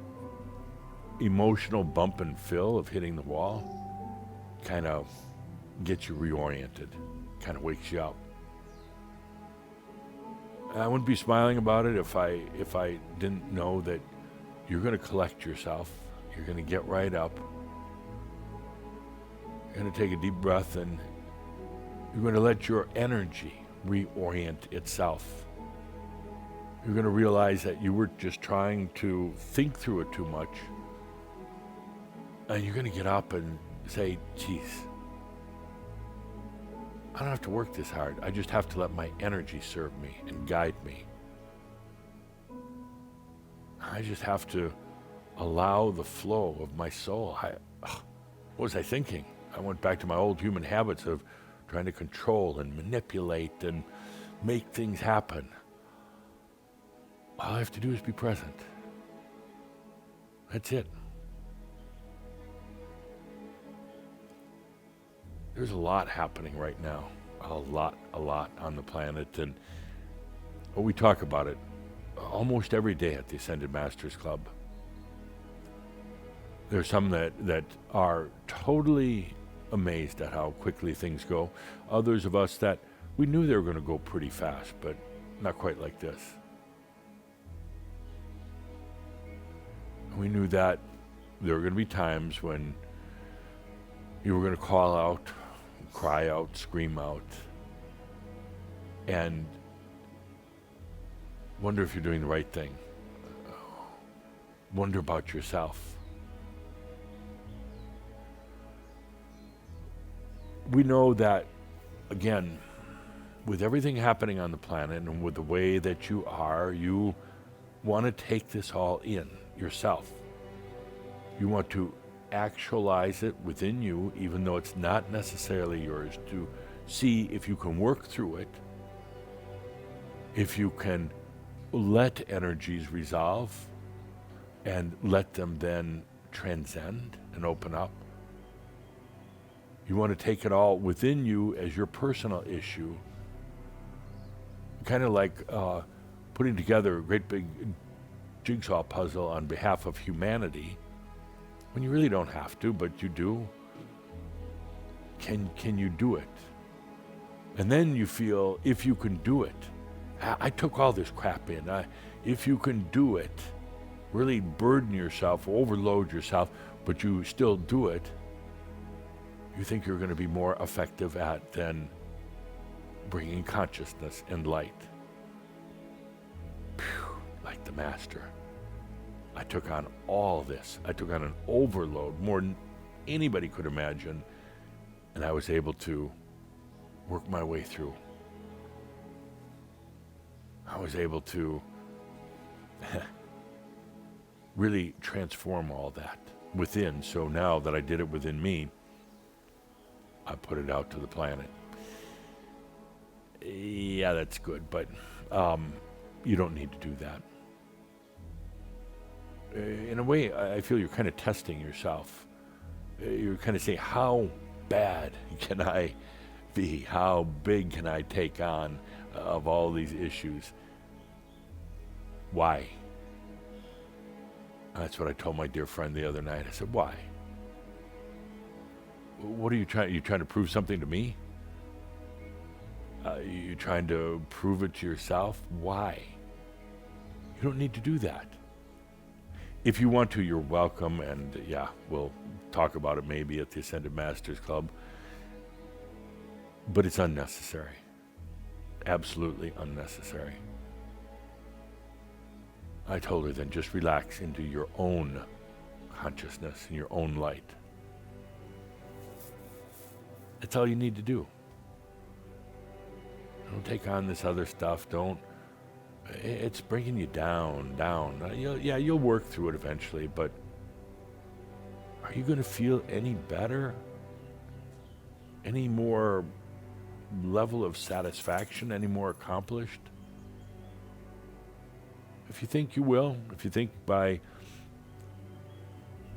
emotional bump and fill of hitting the wall kind of gets you reoriented, kind of wakes you up. I wouldn't be smiling about it if I didn't know that you're going to collect yourself. You're going to get right up. You're going to take a deep breath, and you're going to let your energy reorient itself. You're going to realize that you were just trying to think through it too much. And you're going to get up and say, geez, I don't have to work this hard. I just have to let my energy serve me and guide me. I just have to allow the flow of my soul. What was I thinking? I went back to my old human habits of trying to control and manipulate and make things happen. All I have to do is be present. That's it. There's a lot happening right now. A lot on the planet. And we talk about it almost every day at the Ascended Masters Club. There's some that are totally amazed at how quickly things go. Others of us that we knew they were going to go pretty fast, but not quite like this. We knew that there were going to be times when you were going to call out, cry out, scream out, and wonder if you're doing the right thing. Wonder about yourself. We know that, again, with everything happening on the planet and with the way that you are, you want to take this all in yourself. You want to actualize it within you, even though it's not necessarily yours, to see if you can work through it, if you can let energies resolve and let them then transcend and open up. You want to take it all within you as your personal issue, kind of like putting together a great big jigsaw puzzle on behalf of humanity, when you really don't have to, but you do. Can you do it? And then you feel, if you can do it, I took all this crap in. If you can do it, really burden yourself, overload yourself, but you still do it, you think you're going to be more effective at than bringing consciousness and light. Phew, like the master. I took on all this. I took on an overload, more than anybody could imagine, and I was able to work my way through. I was able to really transform all that within. So now that I did it within me, I put it out to the planet. Yeah, that's good, but you don't need to do that. In a way, I feel you're kind of testing yourself. You're kind of saying, how bad can I be? How big can I take on of all these issues? Why? That's what I told my dear friend the other night. I said, why? What are you trying? You trying to prove something to me? You trying to prove it to yourself? Why? You don't need to do that. If you want to, you're welcome, and yeah, we'll talk about it maybe at the Ascended Masters Club. But it's unnecessary. Absolutely unnecessary. I told her then just relax into your own consciousness and your own light. That's all you need to do. Don't take on this other stuff. It's bringing you down. You'll work through it eventually, but are you going to feel any better? Any more level of satisfaction? Any more accomplished? If you think you will, if you think by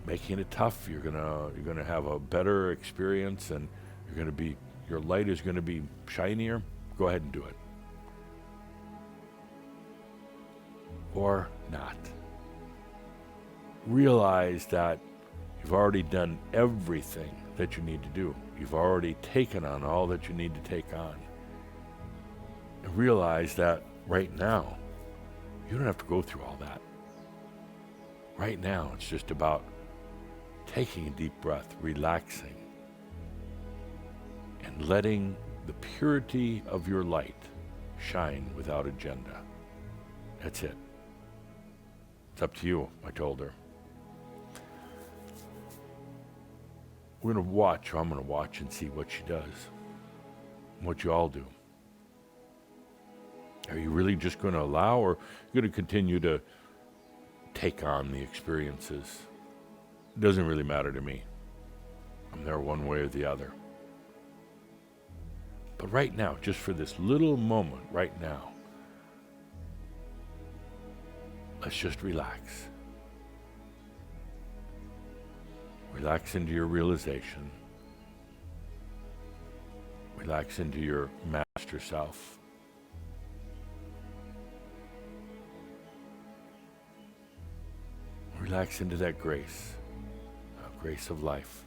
making it tough, you're gonna have a better experience and your light is gonna be shinier, go ahead and do it. Or not. Realize that you've already done everything that you need to do. You've already taken on all that you need to take on. And realize that right now, you don't have to go through all that. Right now, it's just about taking a deep breath, relaxing, and letting the purity of your light shine without agenda. That's it. It's up to you, I told her. We're going to watch, or I'm going to watch and see what she does, what you all do. Are you really just going to allow, or going to continue to take on the experiences? It doesn't really matter to me. I'm there one way or the other. But right now, just for this little moment right now, let's just relax. Relax into your realization. Relax into your master self. Relax into that grace of life.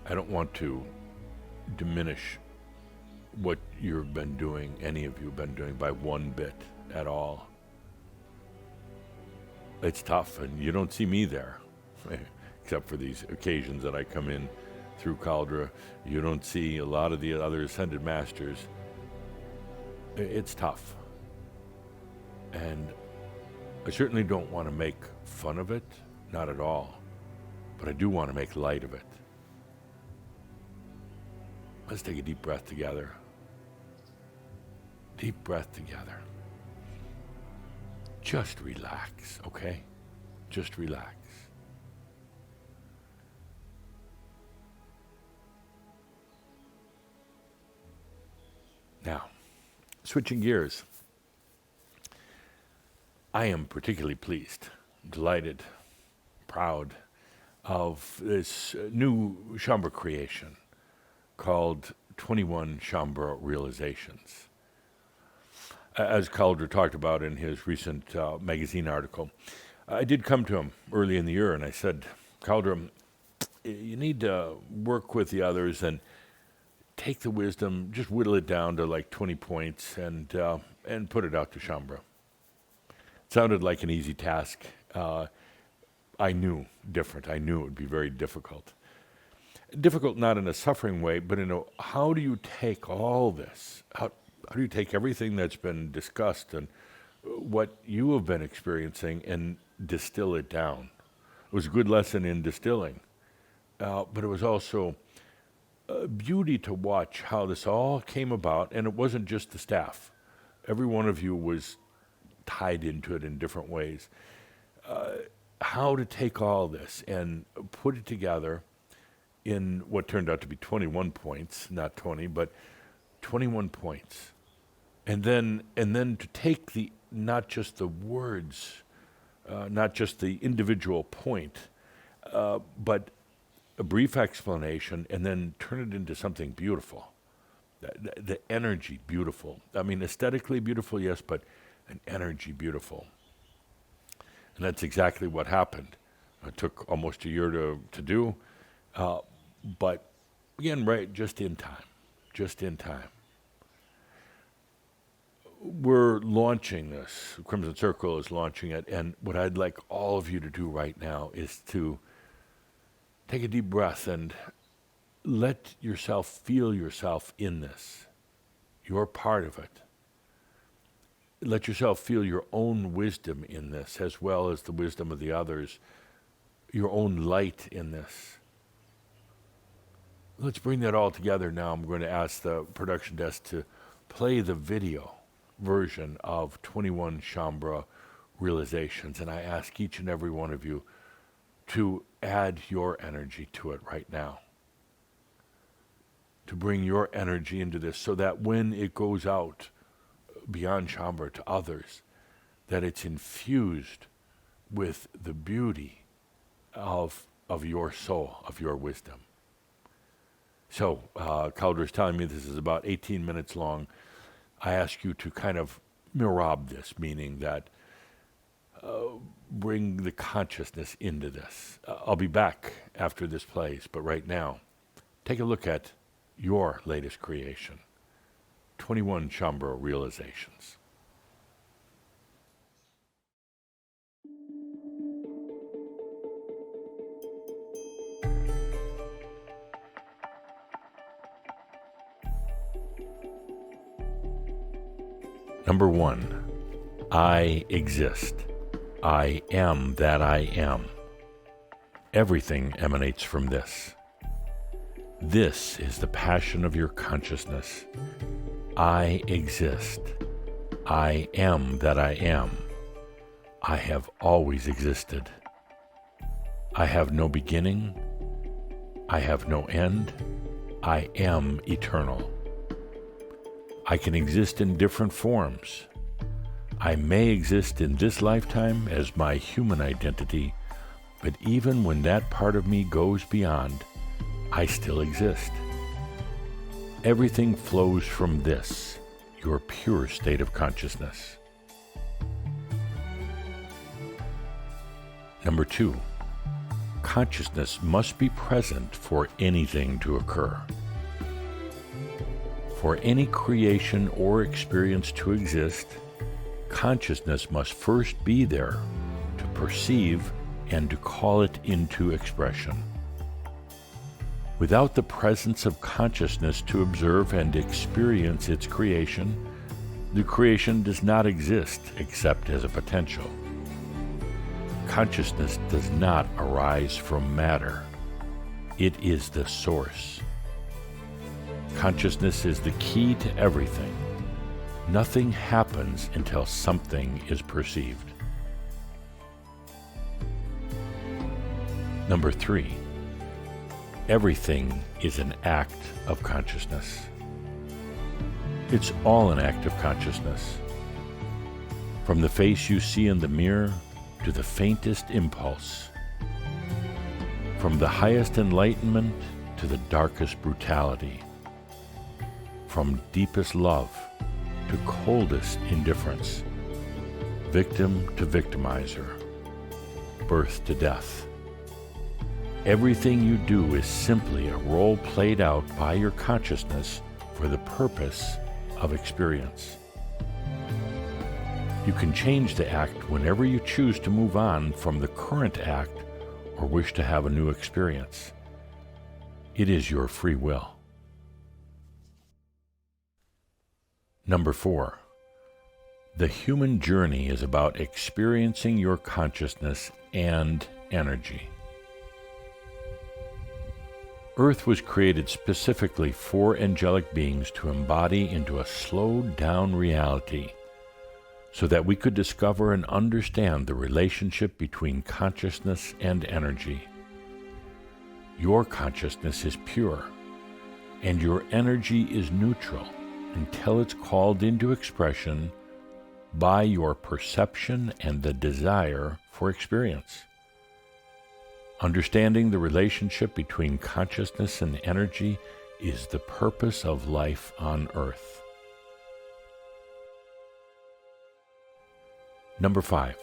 I don't want to diminish what you've been doing, any of you have been doing, by one bit at all. It's tough, and you don't see me there, except for these occasions that I come in through Cauldre. You don't see a lot of the other Ascended Masters. It's tough. And I certainly don't want to make fun of it, not at all, but I do want to make light of it. Let's take a deep breath together. Deep breath together. Just relax, okay? Just relax. Now, switching gears. I am particularly pleased, delighted, proud of this new Shaumbra creation called 21 Shaumbra Realizations. As Cauldre talked about in his recent magazine article, I did come to him early in the year and I said, Cauldre, you need to work with the others and take the wisdom, just whittle it down to like 20 points and put it out to Shaumbra. It sounded like an easy task. I knew different. I knew it would be very difficult. Difficult not in a suffering way, but in a, how do you take all this? How do you take everything that's been discussed and what you have been experiencing and distill it down? It was a good lesson in distilling, but it was also a beauty to watch how this all came about, and it wasn't just the staff. Every one of you was tied into it in different ways. How to take all this and put it together in what turned out to be 21 points, not 20, but 21 points. And then to take the, not just the words, not just the individual point, but a brief explanation and then turn it into something beautiful. The energy beautiful. I mean, aesthetically beautiful, yes, but an energy beautiful. And that's exactly what happened. It took almost a year to do. But again, right, just in time. We're launching this. Crimson Circle is launching it, and what I'd like all of you to do right now is to take a deep breath and let yourself feel yourself in this. You're part of it. Let yourself feel your own wisdom in this, as well as the wisdom of the others, your own light in this. Let's bring that all together now. I'm going to ask the production desk to play the video version of 21 Shaumbra Realizations, and I ask each and every one of you to add your energy to it right now, to bring your energy into this so that when it goes out beyond Shaumbra to others, that it's infused with the beauty of your soul, of your wisdom. So, Cauldre is telling me this is about 18 minutes long. I ask you to kind of mirab this, meaning that bring the consciousness into this. I'll be back after this plays, but right now, take a look at your latest creation, 21 Shaumbra Realizations. Number 1, I exist. I am that I am. Everything emanates from this. This is the passion of your consciousness. I exist. I am that I am. I have always existed. I have no beginning. I have no end. I am eternal. I can exist in different forms. I may exist in this lifetime as my human identity, but even when that part of me goes beyond, I still exist. Everything flows from this, your pure state of consciousness. Number 2, consciousness must be present for anything to occur. For any creation or experience to exist, consciousness must first be there to perceive and to call it into expression. Without the presence of consciousness to observe and experience its creation, the creation does not exist except as a potential. Consciousness does not arise from matter. It is the source. Consciousness is the key to everything. Nothing happens until something is perceived. Number 3, everything is an act of consciousness. It's all an act of consciousness. From the face you see in the mirror to the faintest impulse. From the highest enlightenment to the darkest brutality. From deepest love to coldest indifference. Victim to victimizer. Birth to death. Everything you do is simply a role played out by your consciousness for the purpose of experience. You can change the act whenever you choose to move on from the current act or wish to have a new experience. It is your free will. Number 4, the human journey is about experiencing your consciousness and energy. Earth was created specifically for angelic beings to embody into a slowed-down reality so that we could discover and understand the relationship between consciousness and energy. Your consciousness is pure, and your energy is neutral until it's called into expression by your perception and the desire for experience. Understanding the relationship between consciousness and energy is the purpose of life on Earth. Number 5,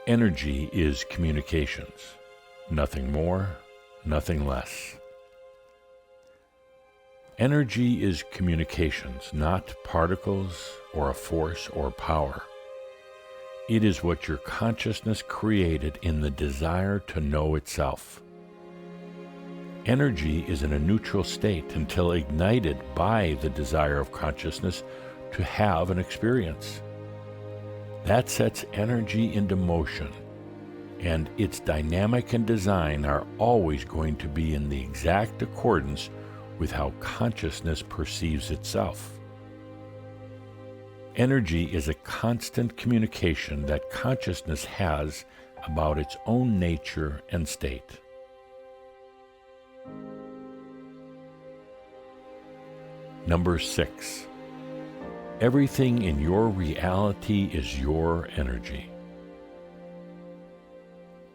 energy is communications. Nothing more, nothing less. Energy is communications, not particles or a force or power. It is what your consciousness created in the desire to know itself. Energy is in a neutral state until ignited by the desire of consciousness to have an experience. That sets energy into motion, and its dynamic and design are always going to be in the exact accordance with how consciousness perceives itself. Energy is a constant communication that consciousness has about its own nature and state. Number 6, everything in your reality is your energy.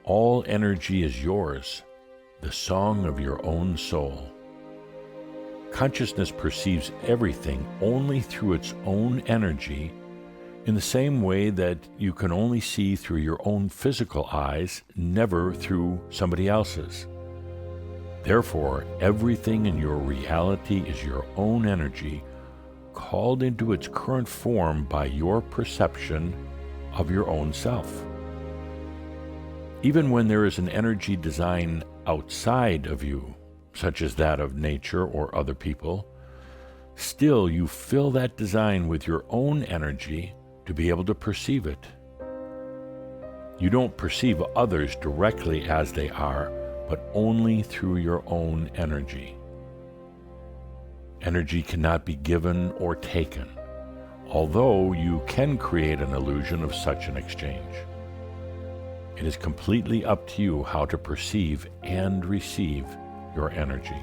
All energy is yours, the song of your own soul. Consciousness perceives everything only through its own energy, in the same way that you can only see through your own physical eyes, never through somebody else's. Therefore, everything in your reality is your own energy, called into its current form by your perception of your own self. Even when there is an energy design outside of you, such as that of nature or other people, Still, you fill that design with your own energy to be able to perceive it. You don't perceive others directly as they are, but only through your own energy. Energy cannot be given or taken, although you can create an illusion of such an exchange. It is completely up to you how to perceive and receive your energy.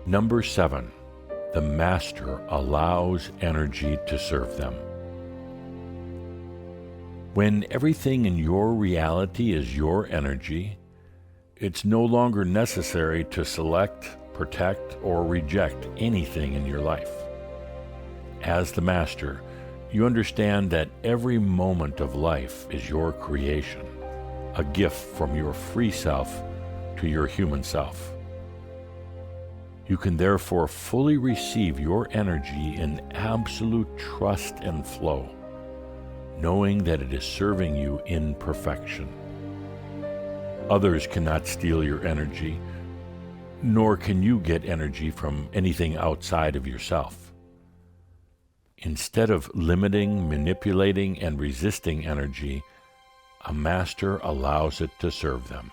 Number 7, the master allows energy to serve them. When everything in your reality is your energy, it's no longer necessary to select, protect, or reject anything in your life. As the master, you understand that every moment of life is your creation, a gift from your free self to your human self. You can therefore fully receive your energy in absolute trust and flow, knowing that it is serving you in perfection. Others cannot steal your energy, nor can you get energy from anything outside of yourself. Instead of limiting, manipulating, and resisting energy, a master allows it to serve them.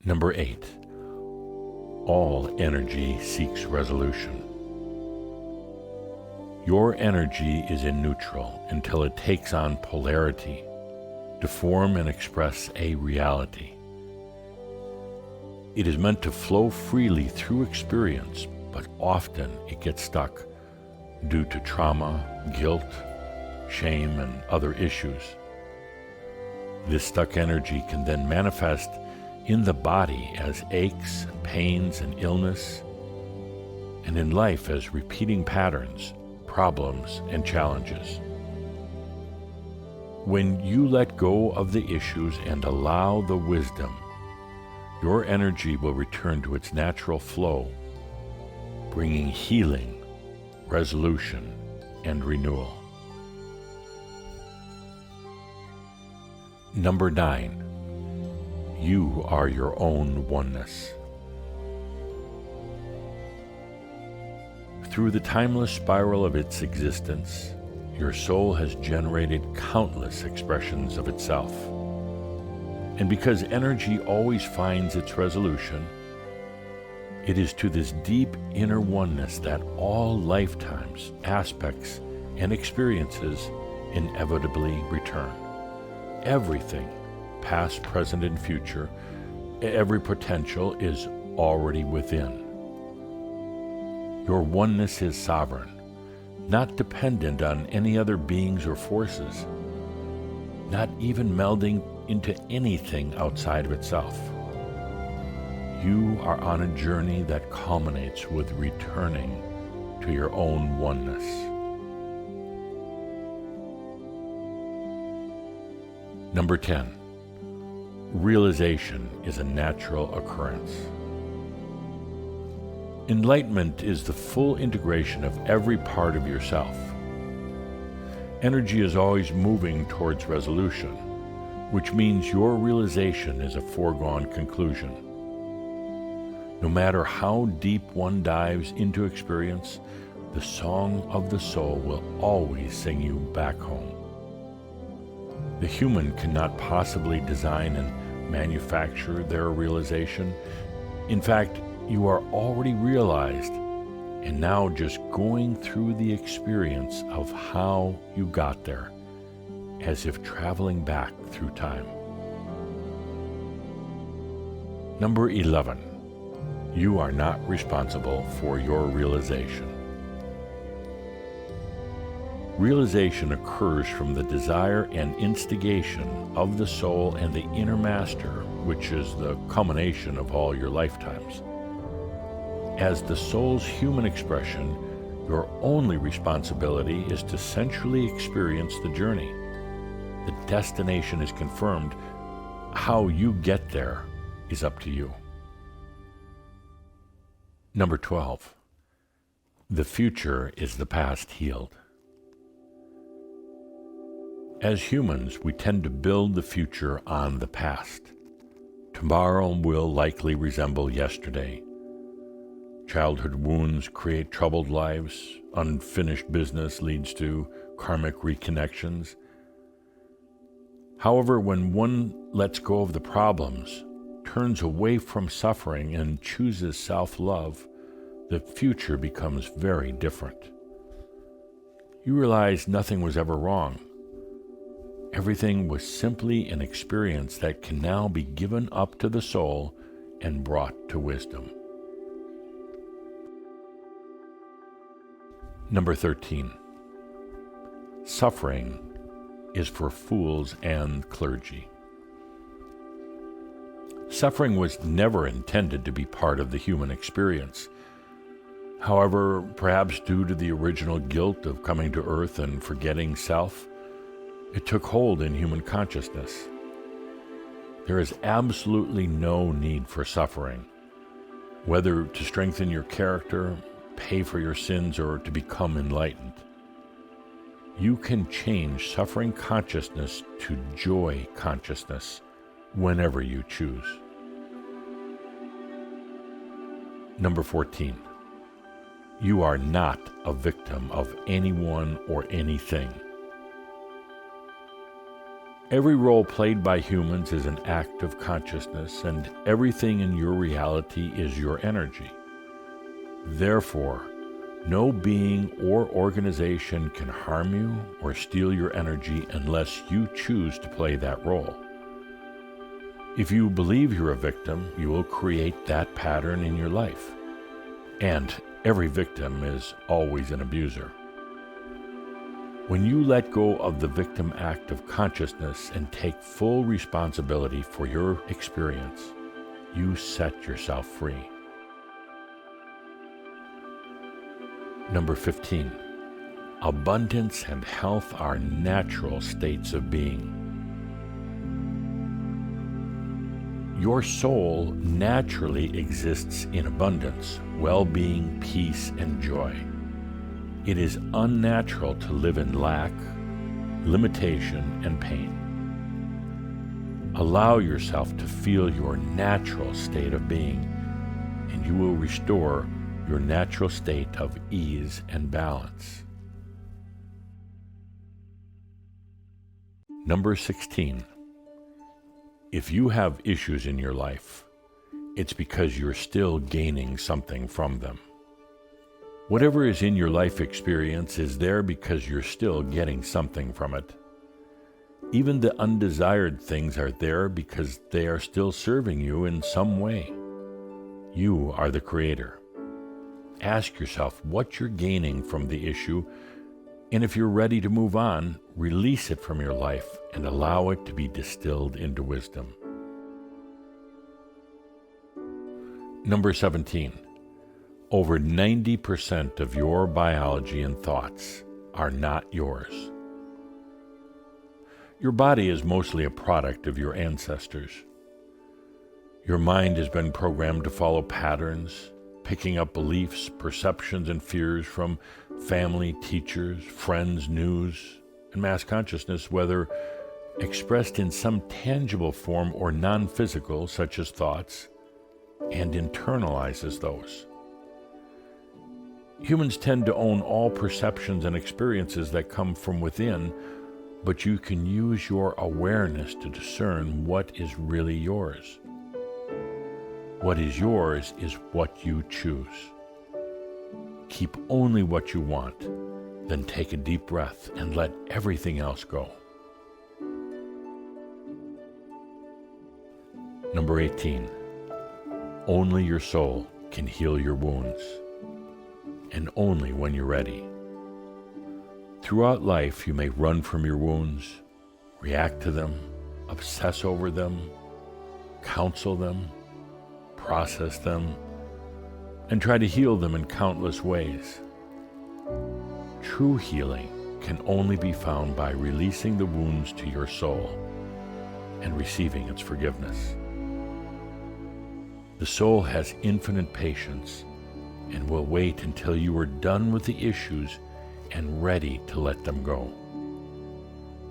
Number 8, all energy seeks resolution. Your energy is in neutral until it takes on polarity to form and express a reality. It is meant to flow freely through experience, but often it gets stuck due to trauma, guilt, shame, and other issues. This stuck energy can then manifest in the body as aches, pains, and illness, and in life as repeating patterns, problems, and challenges. When you let go of the issues and allow the wisdom, your energy will return to its natural flow, bringing healing, resolution, and renewal. Number 9, you are your own oneness. Through the timeless spiral of its existence, your soul has generated countless expressions of itself. And because energy always finds its resolution, it is to this deep inner oneness that all lifetimes, aspects, and experiences inevitably return. Everything, past, present, and future, every potential is already within. Your oneness is sovereign, not dependent on any other beings or forces, not even melding into anything outside of itself. You are on a journey that culminates with returning to your own oneness. Number 10, realization is a natural occurrence. Enlightenment is the full integration of every part of yourself. Energy is always moving towards resolution, which means your realization is a foregone conclusion. No matter how deep one dives into experience, the song of the soul will always sing you back home. The human cannot possibly design and manufacture their realization. In fact, you are already realized and now just going through the experience of how you got there, as if traveling back through time. Number 11, you are not responsible for your realization. Realization occurs from the desire and instigation of the soul and the inner master, which is the culmination of all your lifetimes. As the soul's human expression, your only responsibility is to sensually experience the journey. The destination is confirmed. How you get there is up to you. Number 12, the future is the past healed. As humans, we tend to build the future on the past. Tomorrow will likely resemble yesterday. Childhood wounds create troubled lives. Unfinished business leads to karmic reconnections. However, when one lets go of the problems, turns away from suffering, and chooses self-love, the future becomes very different. You realize nothing was ever wrong. Everything was simply an experience that can now be given up to the soul and brought to wisdom. Number 13. Suffering is for fools and clergy. Suffering was never intended to be part of the human experience. However, perhaps due to the original guilt of coming to earth and forgetting self, it took hold in human consciousness. There is absolutely no need for suffering, whether to strengthen your character, pay for your sins, or to become enlightened. You can change suffering consciousness to joy consciousness whenever you choose. Number 14. You are not a victim of anyone or anything. Every role played by humans is an act of consciousness, and everything in your reality is your energy. Therefore, no being or organization can harm you or steal your energy unless you choose to play that role. If you believe you're a victim, you will create that pattern in your life. And every victim is always an abuser. When you let go of the victim act of consciousness and take full responsibility for your experience, you set yourself free. Number 15. Abundance and health are natural states of being. Your soul naturally exists in abundance, well-being, peace, and joy. It is unnatural to live in lack, limitation, and pain. Allow yourself to feel your natural state of being, and you will restore your natural state of ease and balance. Number 16. If you have issues in your life, it's because you're still gaining something from them. Whatever is in your life experience is there because you're still getting something from it. Even the undesired things are there because they are still serving you in some way. You are the creator. Ask yourself what you're gaining from the issue, and if you're ready to move on, release it from your life and allow it to be distilled into wisdom. Number 17. Over 90% of your biology and thoughts are not yours. Your body is mostly a product of your ancestors. Your mind has been programmed to follow patterns, picking up beliefs, perceptions, and fears from family, teachers, friends, news, and mass consciousness, whether expressed in some tangible form or non-physical, such as thoughts, and internalizes those. Humans tend to own all perceptions and experiences that come from within, but you can use your awareness to discern what is really yours. What is yours is what you choose. Keep only what you want, then take a deep breath and let everything else go. Number 18. Only your soul can heal your wounds, and only when you're ready. Throughout life, you may run from your wounds, react to them, obsess over them, counsel them, process them, and try to heal them in countless ways. True healing can only be found by releasing the wounds to your soul and receiving its forgiveness. The soul has infinite patience and will wait until you are done with the issues and ready to let them go.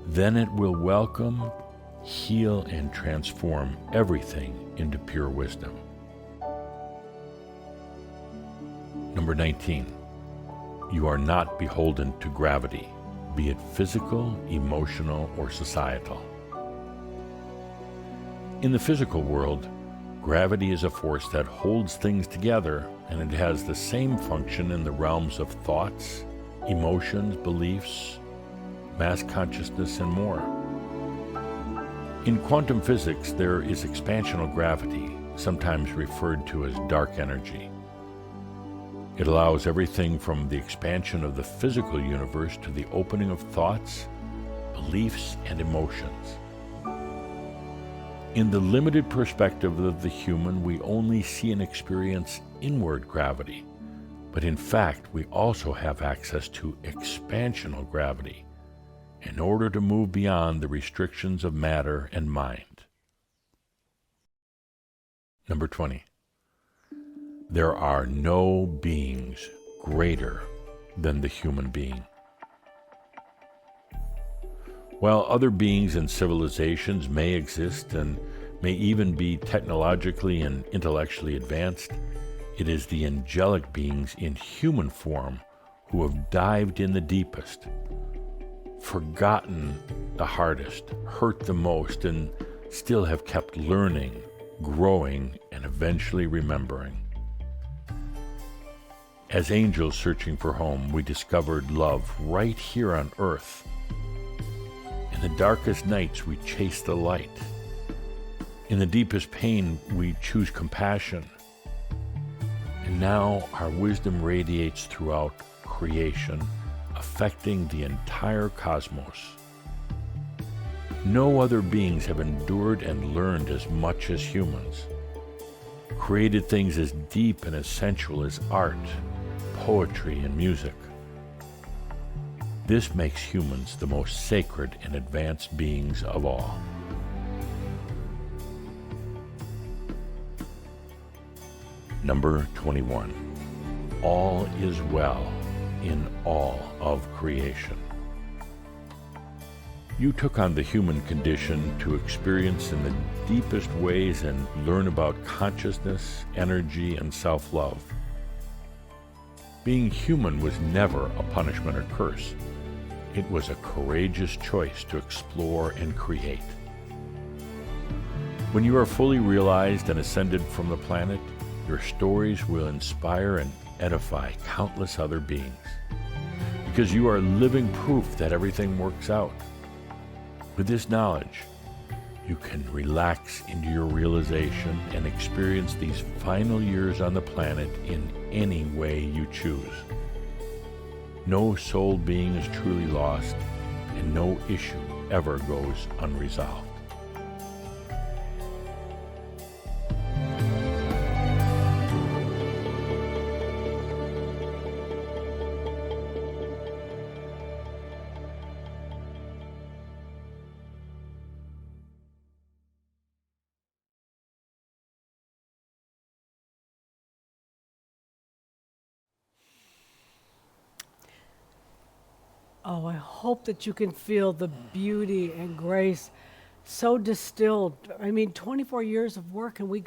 Then it will welcome heal and transform everything into pure wisdom. Number 19, you are not beholden to gravity, be it physical, emotional, or societal. In the physical world, gravity is a force that holds things together, and it has the same function in the realms of thoughts, emotions, beliefs, mass consciousness, and more. In quantum physics, there is expansional gravity, sometimes referred to as dark energy. It allows everything from the expansion of the physical universe to the opening of thoughts, beliefs, and emotions. In the limited perspective of the human, we only see and experience inward gravity, but in fact, we also have access to expansional gravity in order to move beyond the restrictions of matter and mind. Number 20. There are no beings greater than the human being. While other beings and civilizations may exist and may even be technologically and intellectually advanced, it is the angelic beings in human form who have dived in the deepest, forgotten the hardest, hurt the most, and still have kept learning, growing, and eventually remembering. As angels searching for home, we discovered love right here on earth. In the darkest nights, we chase the light. In the deepest pain, we choose compassion. And now our wisdom radiates throughout creation, affecting the entire cosmos. No other beings have endured and learned as much as humans, created things as deep and as sensual as art, poetry, and music. This makes humans the most sacred and advanced beings of all. Number 21. All is well in all of creation. You took on the human condition to experience in the deepest ways and learn about consciousness, energy, and self-love. Being human was never a punishment or curse. It was a courageous choice to explore and create. When you are fully realized and ascended from the planet, your stories will inspire and edify countless other beings, because you are living proof that everything works out. With this knowledge, you can relax into your realization and experience these final years on the planet in any way you choose. No soul being is truly lost, and no issue ever goes unresolved. Oh, I hope that you can feel the beauty and grace so distilled. I mean, 24 years of work, and we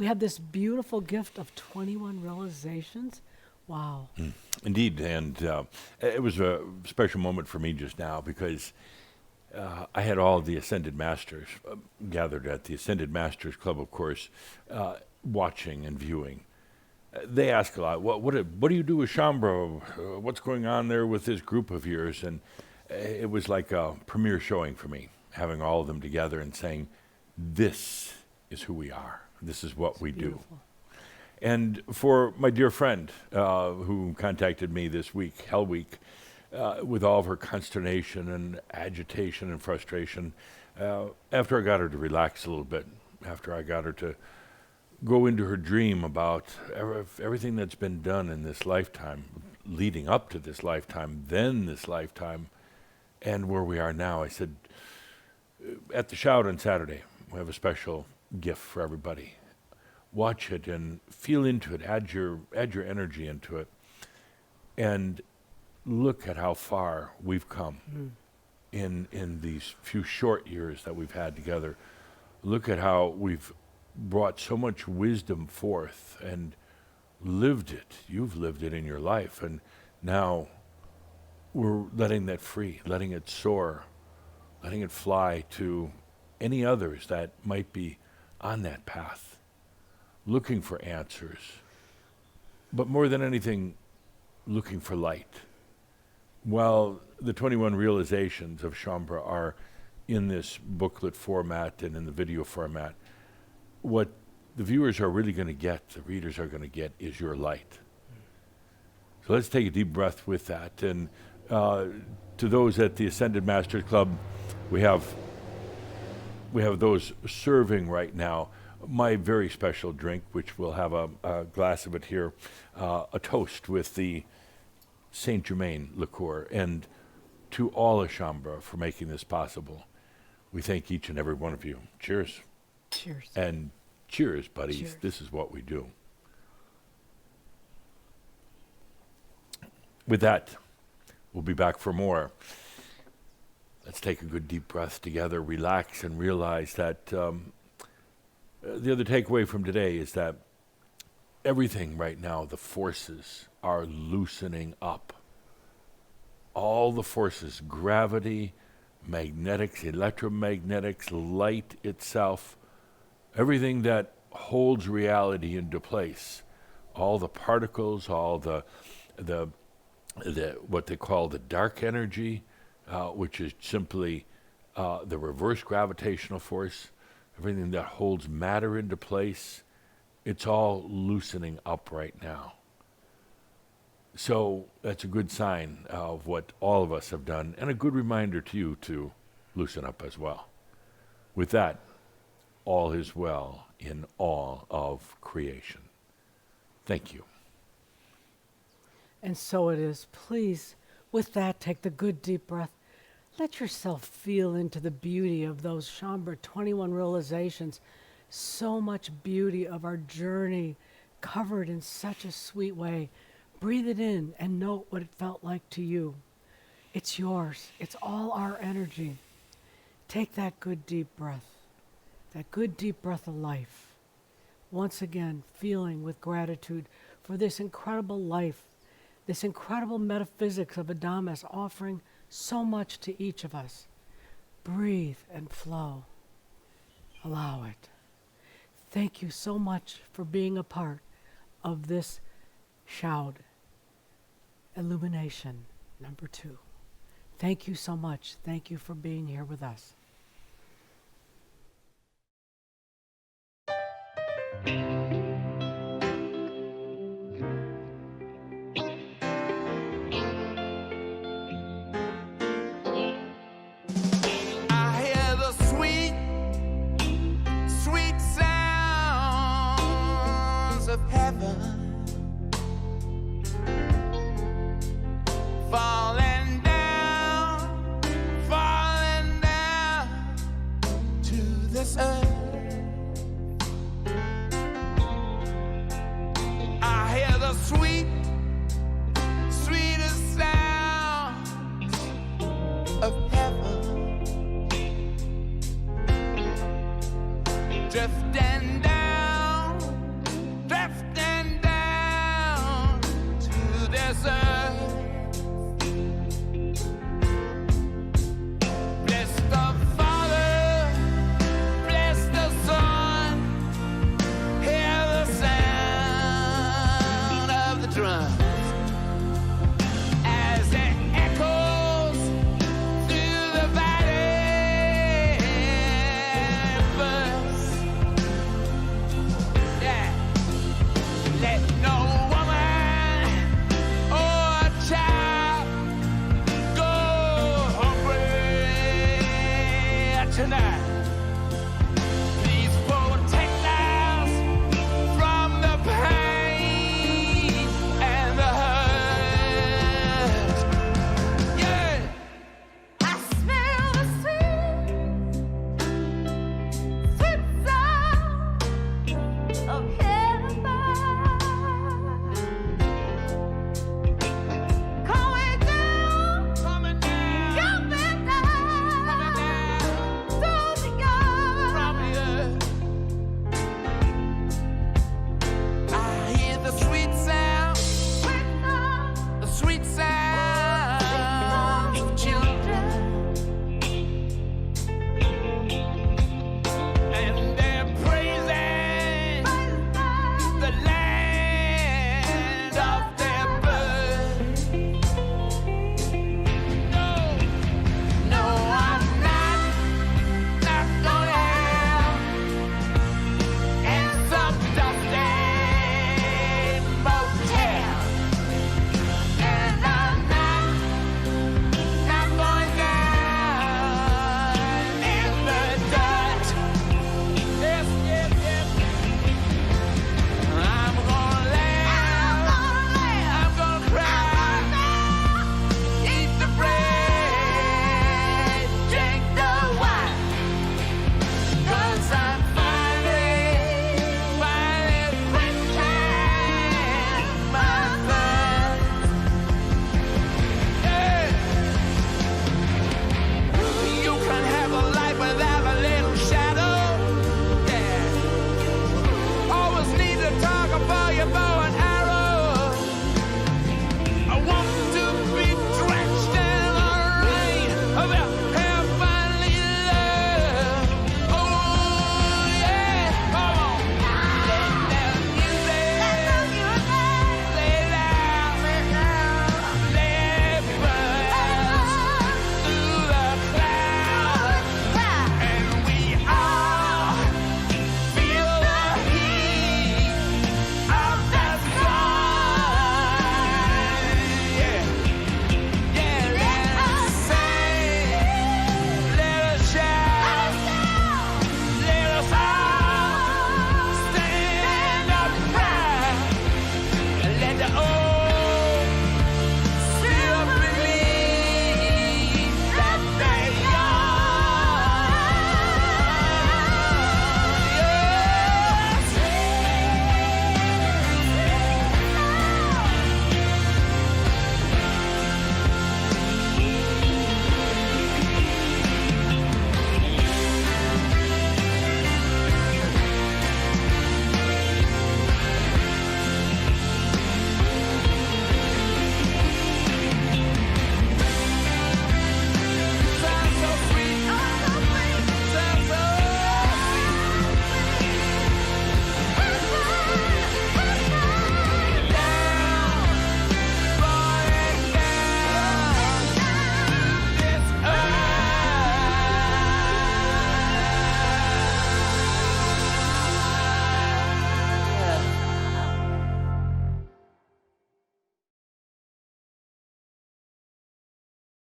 had this beautiful gift of 21 realizations. Wow. Indeed, and it was a special moment for me just now because I had all of the Ascended Masters gathered at the Ascended Masters Club, of course, watching and viewing. They ask a lot, what do you do with Shaumbra? What's going on there with this group of yours? And it was like a premiere showing for me, having all of them together and saying, this is who we are. This is what we do. And for my dear friend who contacted me this week, Hell Week, with all of her consternation and agitation and frustration, after I got her to relax a little bit, after I got her to go into her dream about everything that's been done in this lifetime, leading up to this lifetime, then this lifetime, and where we are now, I said, at the Shout on Saturday, we have a special gift for everybody. Watch it and feel into it, add your energy into it, and look at how far we've come. in these few short years that we've had together. Look at how we've brought so much wisdom forth and lived it. You've lived it in your life, and now we're letting that free, letting it soar, letting it fly to any others that might be on that path, looking for answers, but more than anything, looking for light. While the 21 realizations of Shaumbra are in this booklet format and in the video format, what the viewers are really going to get, the readers are going to get, is your light. So let's take a deep breath with that. And to those at the Ascended Masters Club, we have those serving right now my very special drink, which we'll have a glass of it here, a toast with the Saint Germain liqueur, and to all of Shaumbra for making this possible. We thank each and every one of you. Cheers. Cheers. And cheers, buddies. Cheers. This is what we do. With that, we'll be back for more. Let's take a good deep breath together, relax, and realize that the other takeaway from today is that everything right now, the forces are loosening up. All the forces, gravity, magnetics, electromagnetics, light itself, everything that holds reality into place, all the particles, all the what they call the dark energy, which is simply the reverse gravitational force, everything that holds matter into place, it's all loosening up right now. So that's a good sign of what all of us have done, and a good reminder to you to loosen up as well. With that, all is well in all of creation. Thank you. And so it is. Please, with that, take the good deep breath. Let yourself feel into the beauty of those Shaumbra 21 realizations. So much beauty of our journey covered in such a sweet way. Breathe it in and note what it felt like to you. It's yours. It's all our energy. Take that good deep breath, that good deep breath of life. Once again, feeling with gratitude for this incredible life, this incredible metaphysics of Adamus offering so much to each of us. Breathe and flow. Allow it. Thank you so much for being a part of this Shoud Illumination number 2. Thank you so much. Thank you for being here with us. I hear the sweet, sweet sounds of heaven falling down to this earth. I hear the sweet, sweetest sounds of heaven drifting down to this earth.